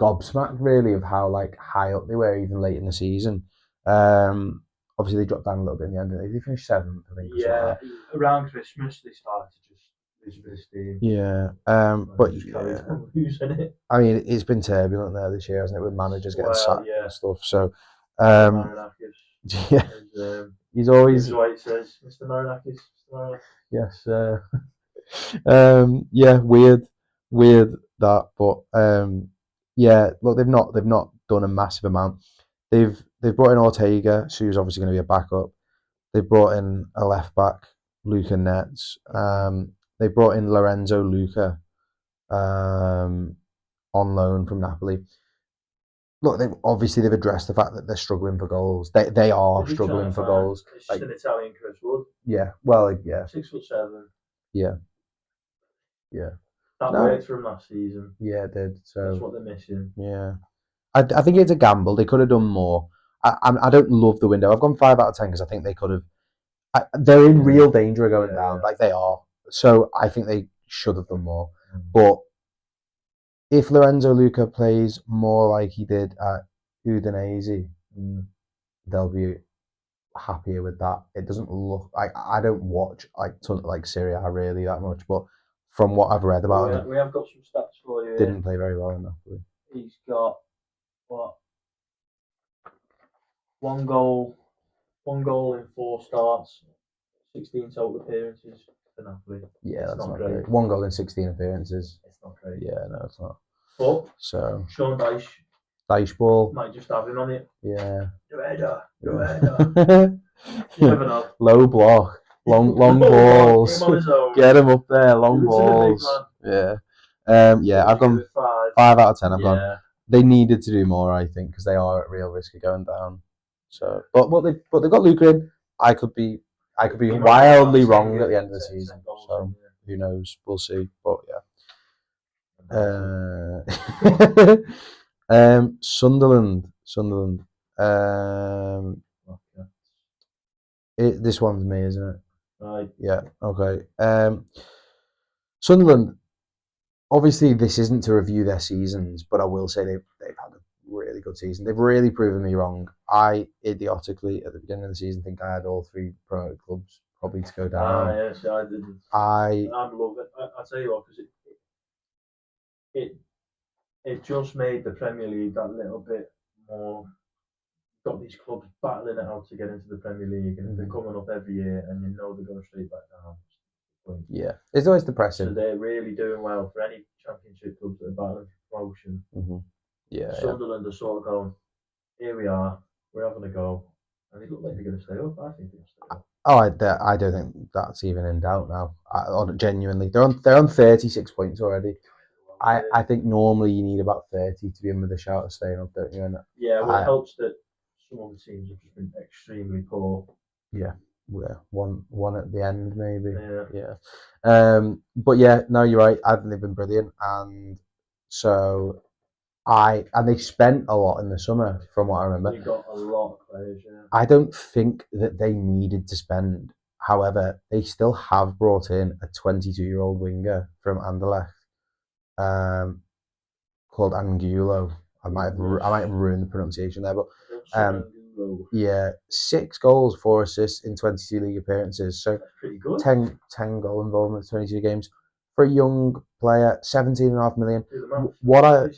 gobsmacked really of how high up they were even late in the season. Obviously they dropped down a little bit in the end. They finished 7th, I think. Yeah, around Christmas they started to just lose a bit of steam. Yeah, but I mean, it's been turbulent there this year, hasn't it? With managers getting sacked and stuff. So, yeah, he's always. This is what it says, Mr. Marinakis. Yes. Yeah, weird that, but yeah. Look, they've not done a massive amount. They've brought in Ortega, so who's obviously going to be a backup. They've brought in a left back, Luca Netz. They brought in Lorenzo Luca on loan from Napoli. Look, they've addressed the fact that they're struggling for goals. They are struggling for goals. It's just an Italian Chris Wood. Yeah, well, yeah. 6'7". Yeah. That worked for him last season. Yeah, it did. So that's what they're missing. Yeah, I think it's a gamble. They could have done more. I don't love the window. I've gone 5 out of 10 because I think they could have. They're in real danger of going down, like they are. So I think they should have done more. But if Lorenzo Luca plays more like he did at Udinese, they'll be happier with that. It doesn't look I don't watch Serie A really that much, but from what I've read about him, we have got some stats for you. Didn't play very well in Napoli. He's got 1 goal in 4 starts, 16 total appearances for Napoli. Yeah, that's not great. 1 goal in 16 appearances. It's not great. Yeah, no, it's not. But so Sean Dyche ball might just have him on it. Yeah. Do header. You never know. Low block, long balls. Get him up there, long balls. Yeah. I've gone 5 out of 10. I've gone. They needed to do more, I think, because they are at real risk of going down. So, but they've got Luca in. I could be wildly wrong at the end of the season. So who knows? We'll see. But yeah. Sunderland. Okay. This one's me, isn't it? Right. Yeah. Okay. Sunderland. Obviously, this isn't to review their seasons, but I will say they've had a really good season. They've really proven me wrong. I idiotically at the beginning of the season think I had all three promoted clubs probably to go down. Yes, I didn't. I I love it. I tell you what, because it it just made the Premier League that little bit more. Got these clubs battling it out to get into the Premier League, and if they're coming up every year, and you know they're going straight back down. yeah, it's always So depressing. they're really doing well for any Championship clubs that are battling for promotion. Yeah, Sunderland are sort of going, here we are, we're having a go, and they look like they're going to stay up. I think they're going to stay up. Oh, I don't think that's even in doubt now. Genuinely, they're on 36 points already. I think normally you need about 30 to be in with a shout of staying up, don't you? And Yeah, well, it helps that some of the teams have just been extremely poor. yeah, one at the end maybe. Yeah. But yeah, no, you're right. I think they've been brilliant, and so and they spent a lot in the summer, from what I remember. They got a lot of players. Yeah. I don't think that they needed to spend. However, they still have brought in a 22-year-old winger from Anderlecht, called Angulo. I might have ruined the pronunciation there, but yeah, 6 goals, 4 assists in 22 league appearances. So that's pretty good. 10 goal involvement, 22 games for a young player. 17.5 million. What I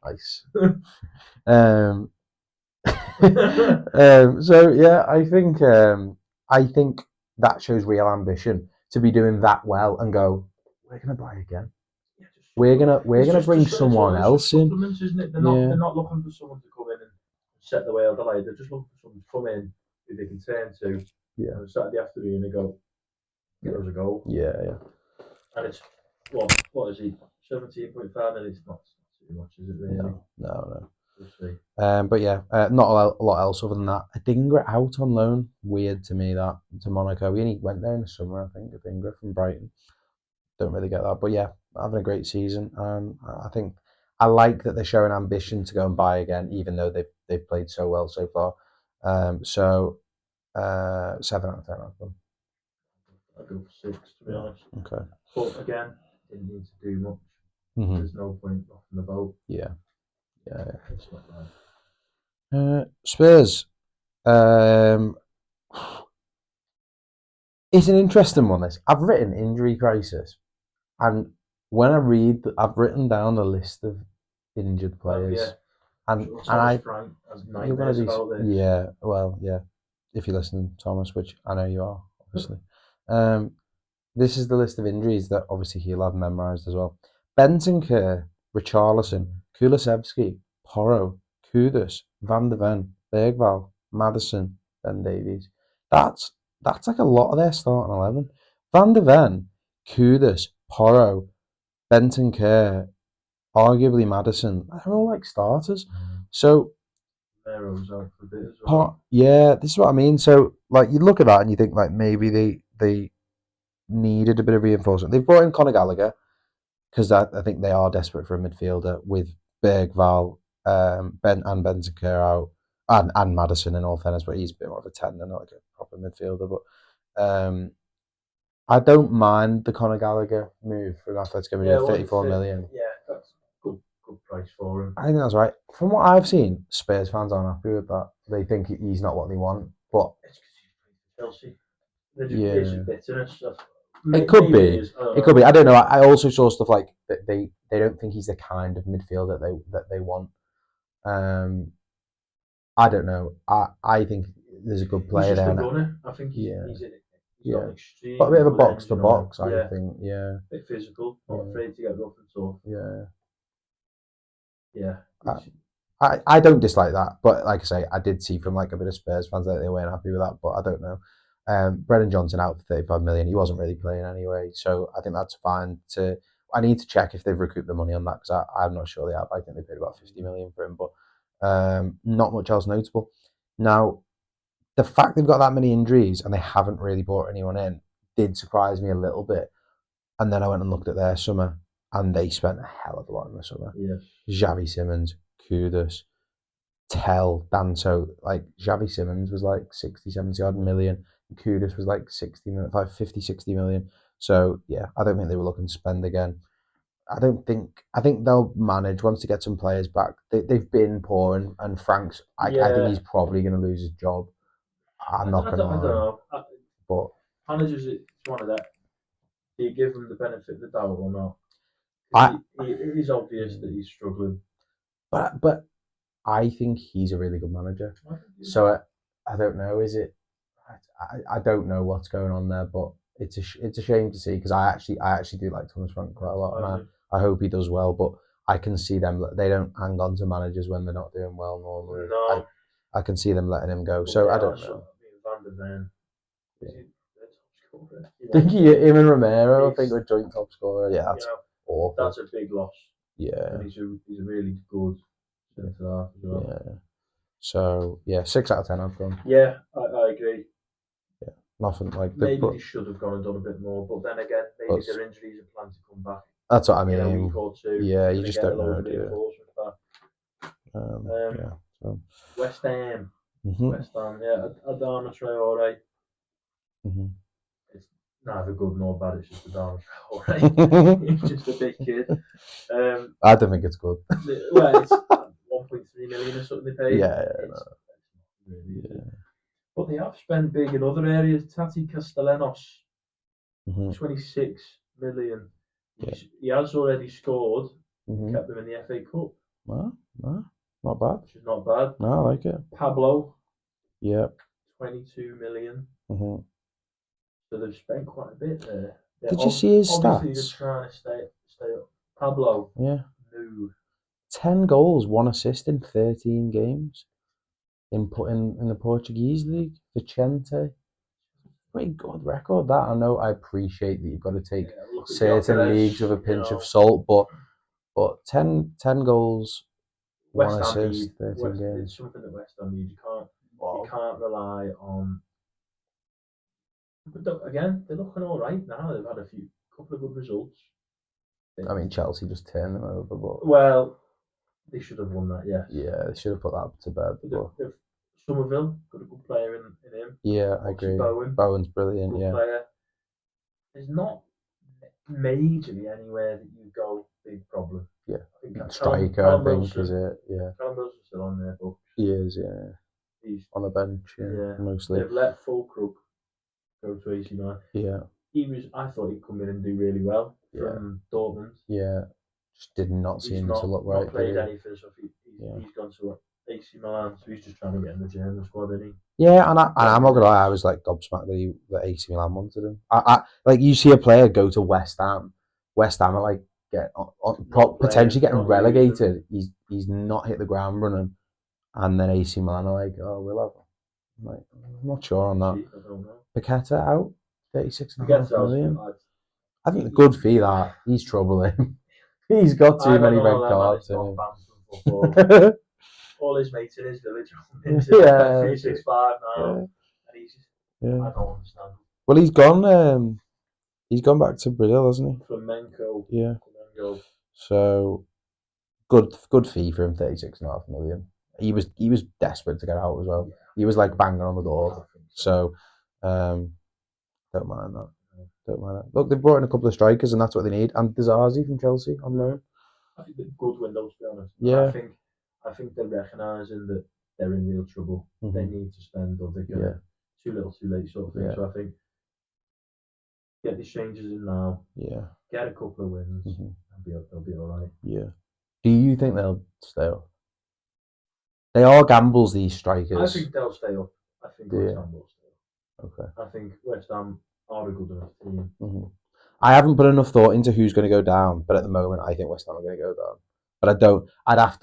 nice. So yeah, I think that shows real ambition to be doing that well and go, we're gonna buy again. We're gonna bring someone else in. Isn't it? They're not looking for someone to come in and set the world alight. They're just looking for someone to come in who they can turn to. Yeah. On Saturday afternoon and go, give us a goal. Yeah. And it's what is he? 17.5 million. It's not too much, is it really? No. We'll see. But yeah, not a lot else other than that. Adingra out on loan. Weird to me that to Monaco. We only went there in the summer, I think. Adingra from Brighton. Don't really get that, but yeah, having a great season. I think I like that they're showing ambition to go and buy again, even though they've played so well so far. 7 out of 10 of them. I'd go for 6, to be honest. Okay. But again, didn't need to do much. There's no point rocking the boat. Yeah. It's not bad. Spurs. It's an interesting one. This I've written injury crisis, and when I read, I've written down a list of injured players, and Frank has nightmares about this. Yeah, well, yeah. If you listen, Thomas, which I know you are, obviously. This is the list of injuries that obviously he'll have memorised as well. Bentancur, Richarlison, Kulusevski, Porro, Kudus, Van de Ven, Bergwall, Maddison, Ben Davies. That's like a lot of their starting 11. Van de Ven, Kudus, Porro, Bentancur, arguably Maddison. They're all like starters. So Mero's out for a bit as well. Yeah, this is what I mean. So like you look at that and you think like maybe they needed a bit of reinforcement. They've brought in Conor Gallagher because I think they are desperate for a midfielder with Bergwall, Bentancur out, and Maddison in all fairness, but he's a bit more of a 10 than like a proper midfielder. But I don't mind the Conor Gallagher move from Atletico Madrid, 34 million. Yeah, that's good price for him. I think that's right. From what I've seen, Spurs fans aren't happy with that. They think he's not what they want. But it's because he's Chelsea. There's bitterness. It could be. I don't know. I also saw stuff like that they don't think he's the kind of midfielder that they want. I don't know. I think there's a good player there. Runner. I think he's got an extreme. But a bit of a box to box, I think. Yeah. A bit physical, not afraid to get rough and tough. Yeah. I don't dislike that, but like I say, I did see from like a bit of Spurs fans that they weren't happy with that, but I don't know. Brennan Johnson out for 35 million. He wasn't really playing anyway, so I think that's fine. I need to check if they've recouped the money on that because I'm not sure they have. I think they paid about 50 million for him, but not much else notable. Now, the fact they've got that many injuries and they haven't really brought anyone in did surprise me a little bit. And then I went and looked at their summer, and they spent a hell of a lot in the summer. Yes. Xavi Simons, Kudus, Tell, Danso. Like Xavi Simons was like 60, 70 odd million. Kudus was like 60 million, like 50, 60 million. So yeah, I don't think they were looking to spend again. I think they'll manage once they get some players back. They've been poor, and Frank's. I think he's probably going to lose his job. I'm not going to I don't lie, know. but Managers, it's one of that. Do you give him the benefit of the doubt or not? I. It is obvious that he's struggling. But I think he's a really good manager. So I don't know. Is it? I don't know what's going on there, but it's a shame to see because I actually do like Thomas Frank quite a lot, and I hope he does well. But I can see them. They don't hang on to managers when they're not doing well normally. No. I can see them letting him go. So I don't know. Van der Ven. I think him and Romero, I think, are joint top scorer. Yeah, that's awful. That's a big loss. Yeah. And he's a really good centre half as well. Yeah. So yeah, 6 out of 10 I've gone. Yeah, I agree. Yeah. Nothing like maybe they should have gone and done a bit more, but then again, maybe their injuries are planned to come back. That's what I mean. In a week or two. Yeah, you just don't know. Yeah. So. West Ham. West Ham, yeah. Adama Traore. It's neither good nor bad, it's just Adama Traore. He's just a big kid. I don't think it's good. Well, it's 1.3 million or something they paid. Yeah. But they have spent big in other areas. Tati Castellanos, 26 million. He has already scored. Kept them in the FA Cup. No, not bad. Which is not bad. No, I like it. Pablo. Yeah. 22 million. So they've spent quite a bit there. Did you see his stats? Obviously, they're trying to stay up. Pablo. Yeah. No. 10 goals, 1 assist in 13 games. In the Portuguese league, Vicente. Pretty good record that. I know. I appreciate that you've got to take certain leagues with a pinch of salt, but 10 goals, West 1 assist, 13 games. It's something that West Ham needs. You can't rely on. But again, they're looking all right now. They've had a couple of good results. I mean, Chelsea just turned them over, but well, they should have won that. Yes. Yeah, they should have put that to bed. But Somerville got a good player in him. Yeah, I agree. Bowen's brilliant. Good player. There's not majorly anywhere that you go big problem. Yeah, striker. I think is it. Yeah. Callum Wilson's still on there, but he is. Yeah. He's on the bench. Yeah. Mostly. They've let Fulkrug go to AC Milan. Yeah. I thought he'd come in and do really well from Dortmund. Yeah. Just did not seem to look right. Not played anything, so he's gone to AC Milan, so he's just trying to get in the German squad, isn't he? Yeah, and I'm not gonna lie, I was like gobsmacked that AC Milan wanted him. I like you see a player go to West Ham are like potentially getting relegated. He's not hit the ground running, and then AC Milan are like, oh, we'll have him. I'm like, I'm not sure on that. I don't know. Paqueta out, 36.5 million. I think a good fee that he's troubling. He's got too many red cards. All his mates in his village are into 365 now, and he's just, I don't understand. Well, he's gone. He's gone back to Brazil, hasn't he? Flamengo. Yeah. So good fee for him, 36.5 million. He was desperate to get out as well. Yeah. He was like banging on the door. So, don't mind that. Don't mind that. Look, they've brought in a couple of strikers, and that's what they need. And Dizazi from Chelsea on loan. I think they're good windows, to be honest. Yeah. I think they're recognising that they're in real trouble. They need to spend, or they're going too little, too late, sort of thing. So I think get these changes in now. Yeah. Get a couple of wins. They'll be all right. Yeah. Do you think they'll stay up? They are gambles, these strikers. I think they'll stay up. I think West Ham will stay up. Okay. I think West Ham are a good enough team. I haven't put enough thought into who's going to go down, but at the moment, I think West Ham are going to go down. But I don't. I'd have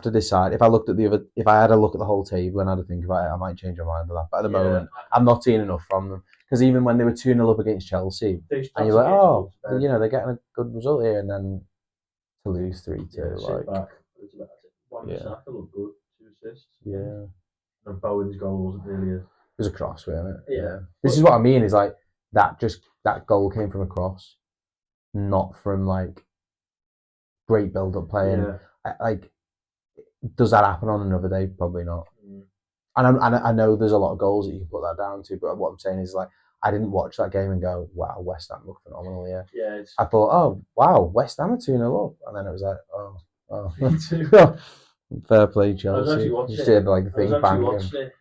to decide. If I had a look at the whole table and had to think about it, I might change my mind on that. But at the moment, I'm not seeing enough from them. Because even when they were 2-0 up against Chelsea, and you're like, oh, they're getting a good result here, and then to lose 3-2, sit back. One Saka looked good, 2 assists. Yeah. And Bowen's goal wasn't really It was a cross, wasn't it? Yeah. This is what I mean. Is like that goal came from a cross, not from like great build-up play. Yeah. And like, does that happen on another day? Probably not. Mm. And I know there's a lot of goals that you can put that down to, but what I'm saying is, like, I didn't watch that game and go, wow, West Ham look phenomenal here. Yeah, it's I thought, oh, wow, West Ham are 2-0 up. And then it was like, oh. me too. Fair play, I was Chelsea. actually You watching just it. heard, like, the I was thing actually banging. watching it.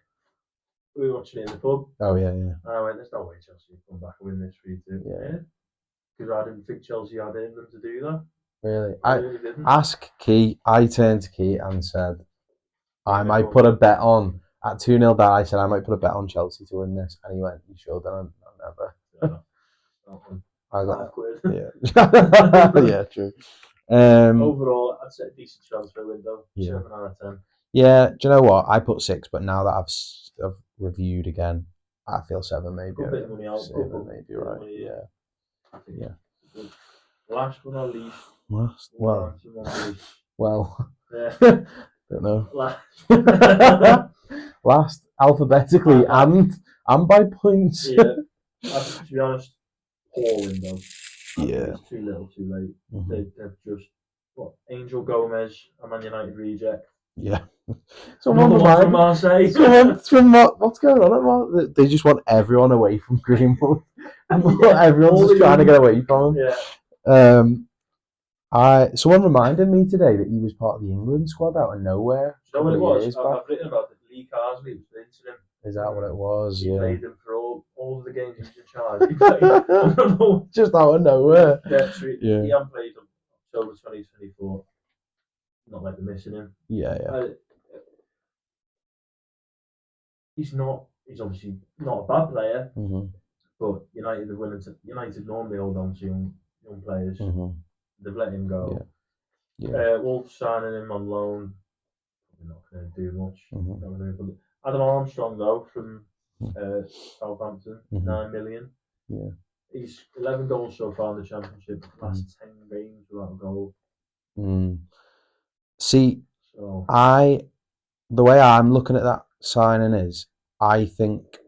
We were watching it in the pub. Oh, yeah. And I went, there's no way Chelsea will come back and win this 3-2. Yeah. Because I didn't think Chelsea had it in them to do that. Really? I really didn't. Ask Key. I turned to Key and said, I Yeah, might go put a bet on. At 2-0 down, I said, I might put a bet on Chelsea to win this. And he went, you sure? Then I'm never. I was £5. like, yeah, true. Overall, I'd say a decent transfer window. Yeah. 7 out of 10. Yeah, do you know what? I put 6, but now that I've reviewed again, I feel 7 maybe. Good bit of money out. 7 maybe, right? Money, Yeah. I think Yeah. good. Last but not least. Well, Yeah. don't know. Last. Last, alphabetically and by points. Yeah. To be honest, poor window. Yeah. It's too little, too late. Mm-hmm. They've just Angel Gomez, a Man United reject. Yeah. Another one from Marseille. Someone from what's going on at Marseille? They just want everyone away from Greenwood. Everyone's just trying to get away from him. Yeah. Someone reminded me today that he was part of the England squad out of nowhere. Do you know what it was? I've written about it. Lee Carsley was linked to him. Is that what it was? He Yeah. played him for all of the games he was in charge. He played just out of nowhere. Yeah, true. Yeah. He hadn't played until October 2024. Not like they're missing him. Yeah. He's obviously not a bad player, mm-hmm. but United normally hold on to young players. Mm-hmm. They've let him go. Yeah. Wolves signing him on loan. Probably not going to do much. Mm-hmm. Adam Armstrong though from Southampton, 9 million. Yeah. He's 11 goals so far in the Championship. Last 10 games without a goal. See, so the way I'm looking at that signing is, I think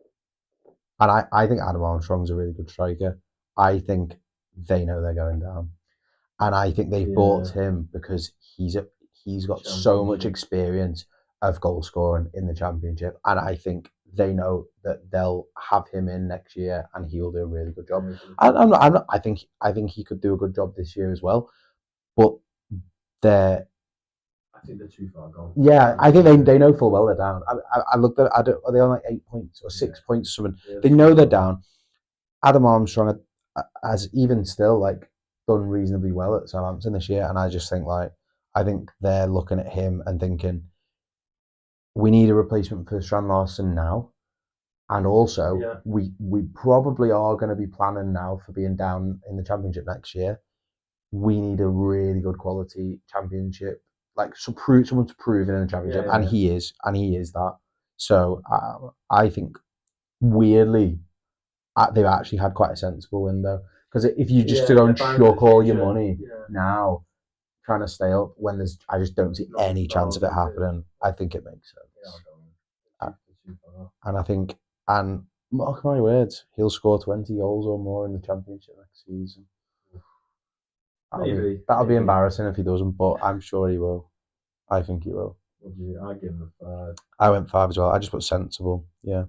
Adam Armstrong's a really good striker. I think they know they're going down, and I think they've bought him because he's got so much experience of goal scoring in the Championship, and I think they know that they'll have him in next year, and he'll do a really good job. I think he could do a good job this year as well, but I think they're too far gone. Yeah, I think they know full well they're down. I looked at it, are they on like 8 points or 6 points or something? Yeah, they know they're down. Adam Armstrong has even still like done reasonably well at Southampton this year, and I just think I think they're looking at him and thinking, we need a replacement for Strand Larsen now, and also we probably are going to be planning now for being down in the Championship next year. We need a really good quality Championship. Like someone's proven in the Championship, and he is that. So I think weirdly they've actually had quite a sensible window, because if you just to go and chuck all your money now trying to stay up when I just don't see any chance of it happening. I think it makes sense. And I think, and mark my words, he'll score 20 goals or more in the Championship next season. That'll be embarrassing if he doesn't, but I'm sure he will. I think he will. I give him a 5. I went 5 as well. I just put sensible. Yeah.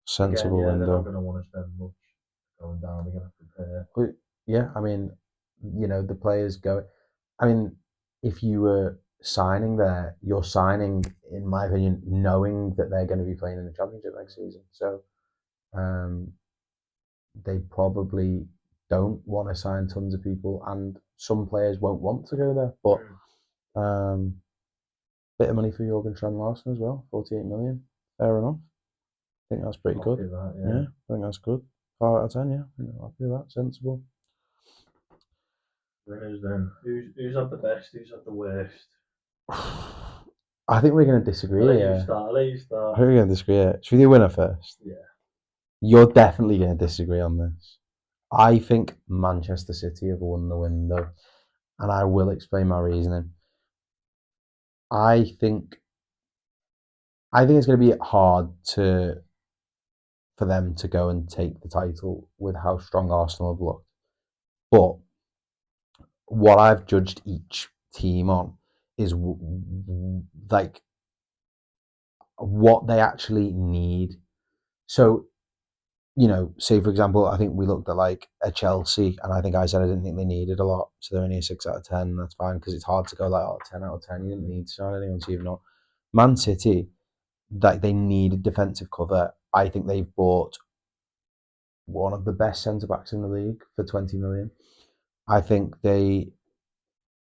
Sensible window. They're not going to want to spend much going down. They're going to prepare. Yeah, I mean, the players go. I mean, if you were signing there, you're signing, in my opinion, knowing that they're going to be playing in the Championship next season. So they probably don't want to sign tons of people, and some players won't want to go there. But bit of money for Jurgen Strand Larsen as well, 48 million. Fair enough. I think that's pretty good. Yeah, I think that's good. 5 out of 10. Yeah, I think I'll do that. Sensible. Winners then. Who's had the best? Who's had the worst? I think we're going to disagree. I'll let you start. I think we're going to disagree. Should we do winner first? Yeah. You're definitely going to disagree on this. I think Manchester City have won the window, and I will explain my reasoning. I think it's going to be hard for them to go and take the title with how strong Arsenal have looked. But what I've judged each team on is like what they actually need. So, say for example, I think we looked at like a Chelsea, and I think I said I didn't think they needed a lot, so they're only a 6 out of 10. That's fine because it's hard to go like 10 out of 10. You didn't need to sign anyone, so you've not. Man City, like they needed defensive cover. I think they've bought one of the best centre backs in the league for 20 million. I think they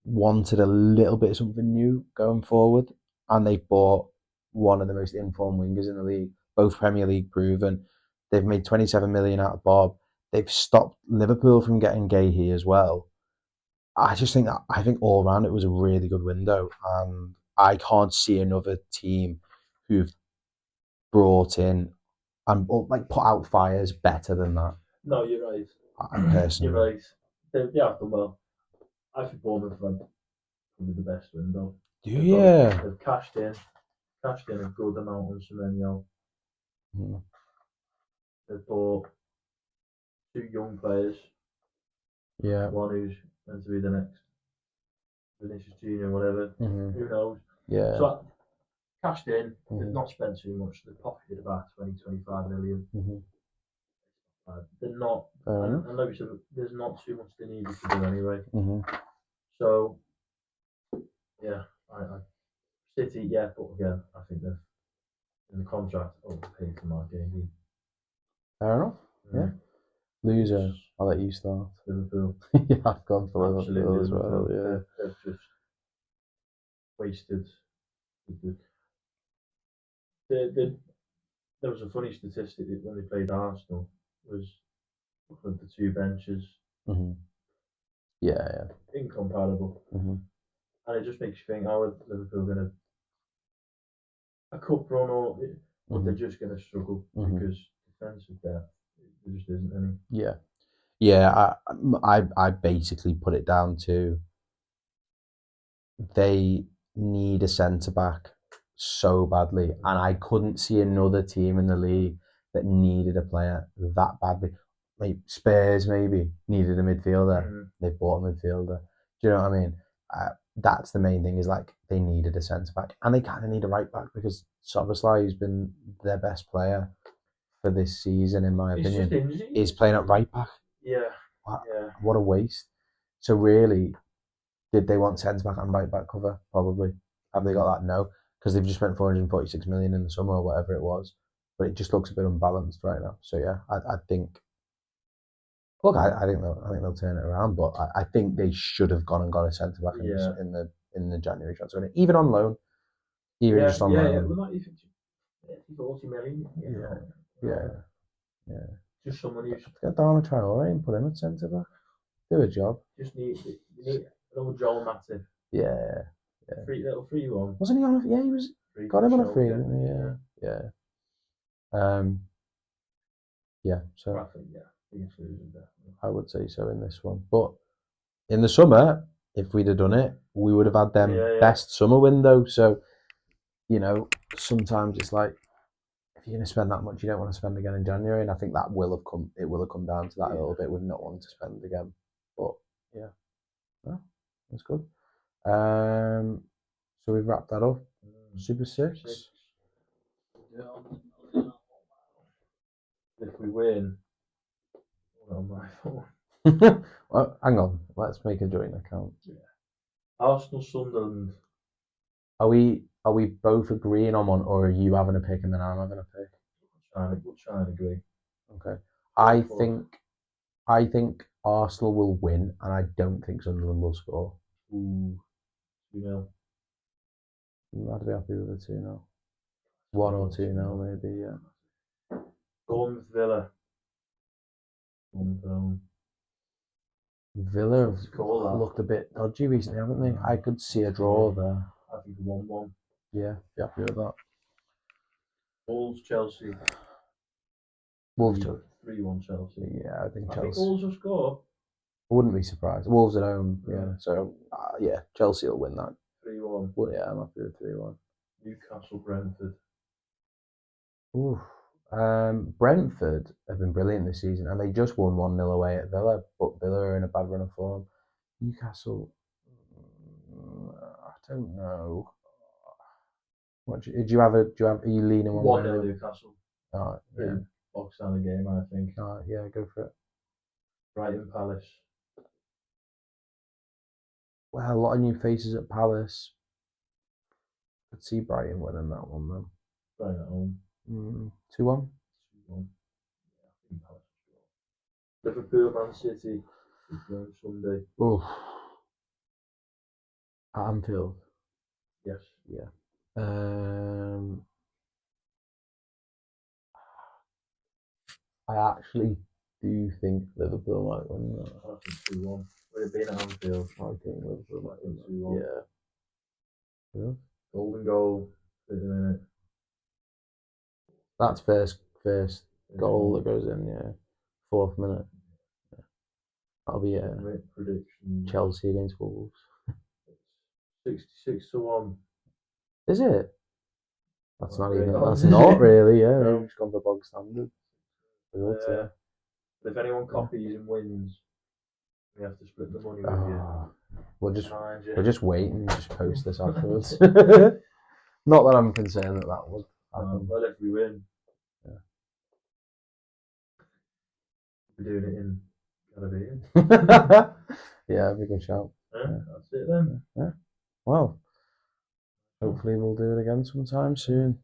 wanted a little bit of something new going forward, and they've bought one of the most informed wingers in the league, both Premier League proven. They've made 27 million out of Bob. They've stopped Liverpool from getting Gahey as well. I think all around it was a really good window, and I can't see another team who've brought in and like put out fires better than that. No, you're right. Personally, You're right. They have done well. I think Bournemouth have had probably the best window. yeah, They've cashed in a good amount on Semenyo. mm, They've bought two young players. yeah, One who's meant to be the next Vinicius Junior, whatever. mm-hmm. Who knows? Yeah, So cashed in. They've mm-hmm. not spent too much. They've pocketed about 20-25 million. Mm-hmm. They're not. Fair And, enough. and like we said, there's not too much they needed to do anyway. Mm-hmm. So yeah, I City, yeah, but again, I think they've in the contract overpaid for Mark Gahey. Fair enough. Yeah. Loser. I'll let you start. Liverpool. Yeah, I've gone for Absolutely Liverpool as Liverpool. well. Yeah. They've just wasted. There was a funny statistic that when they played Arsenal was looking at the two benches, Mm-hmm. Yeah. incomparable, Mm-hmm. and it just makes you think: how are Liverpool going to a cup run, or but they're just going to struggle because defensive depth there just isn't any. Yeah. Yeah. I basically put it down to they need a centre back so badly, and I couldn't see another team in the league that needed a player that badly. Like Spurs maybe needed a midfielder. They bought a midfielder. Do you know what I mean? That's the main thing. Is like they needed a centre back, and they kind of need a right back because Szoboszlai, who's been their best player for this season, in my opinion, is playing at right back. Yeah. What a waste. So really, did they want centre back and right back cover? Probably. Have they got that? No, because they've just spent 446 million in the summer or whatever it was. But it just looks a bit unbalanced right now. So yeah, I think. Look, I think they'll turn it around, but I think they should have gone and got a centre back in the January transfer, even on loan, even just on loan. Yeah. Well, not even 40 million. Yeah. Just someone who's get Dharma Traore and put him at centre back. Do a job. Just need little Joel Matip. Yeah. Free one. Wasn't he on? Yeah, he was. Got him on a free. Yeah. Yeah. So I think biggest loser definitely. I would say so in this one, but in the summer, if we'd have done it, we would have had them best summer window. So, sometimes it's like if you're going to spend that much, you don't want to spend again in January, and I think that will have come. It will have come down to that a little bit with not wanting to spend again. But yeah, that's good. So we've wrapped that up. Super 6. If we win, on my phone. Well, hang on. Let's make a joint account. Yeah. Arsenal, Sunderland. Are we both agreeing on one, or are you having a pick and then I'm having a pick? We'll try and agree. Okay. I think Arsenal will win, and I don't think Sunderland will score. 2-0. I'd be happy with a 2-0. 1 or 2-0 maybe, yeah. Bournemouth, Villa. Villa have looked a bit dodgy recently, haven't they? I could see a draw there. I think 1-1. Yeah, be happy with that. Wolves, Chelsea. Wolves 3-1 Chelsea. Yeah, I think I Chelsea. think Wolves will score. I wouldn't be surprised. Wolves at home, yeah. So, Chelsea will win that. 3-1. Well, yeah, I'm happy with 3-1. Newcastle, Brentford. Ooh. Brentford have been brilliant this season, and they just won 1-0 away at Villa, but Villa are in a bad run of form. Newcastle. I don't know. What do you have? Are you leaning one way? 1-0 Newcastle. Oh, yeah. Pretty box standard game, I think. Yeah, go for it. Brighton Palace. Well, a lot of new faces at Palace. Could see Brighton winning that one then. Brighton at home. 2-1. 2-1. Yeah, I think Palace will score. Liverpool Man City. Sunday. Oof. At Anfield. Yes. Yeah. I actually do think Liverpool might win that. I think 2-1. Would it be at Anfield? I think Liverpool might win that. 2-1. Yeah. Golden goal. 30 minutes. That's first goal that goes in, yeah. 4th minute. Yeah. That'll be prediction. Chelsea against Wolves. 66-1. Is it? That's not Great even. odds. That's not really. Yeah, No. we've just gone for bog standard. Results, yeah. If anyone copies and wins, we have to split the money with you. We're just waiting. Just post this afterwards. Not that I'm concerned that would happen. Well, if we win, yeah, we're doing it in Caribbean. Yeah, big good shout. Yeah, that's it then. Yeah. Well, hopefully we'll do it again sometime soon.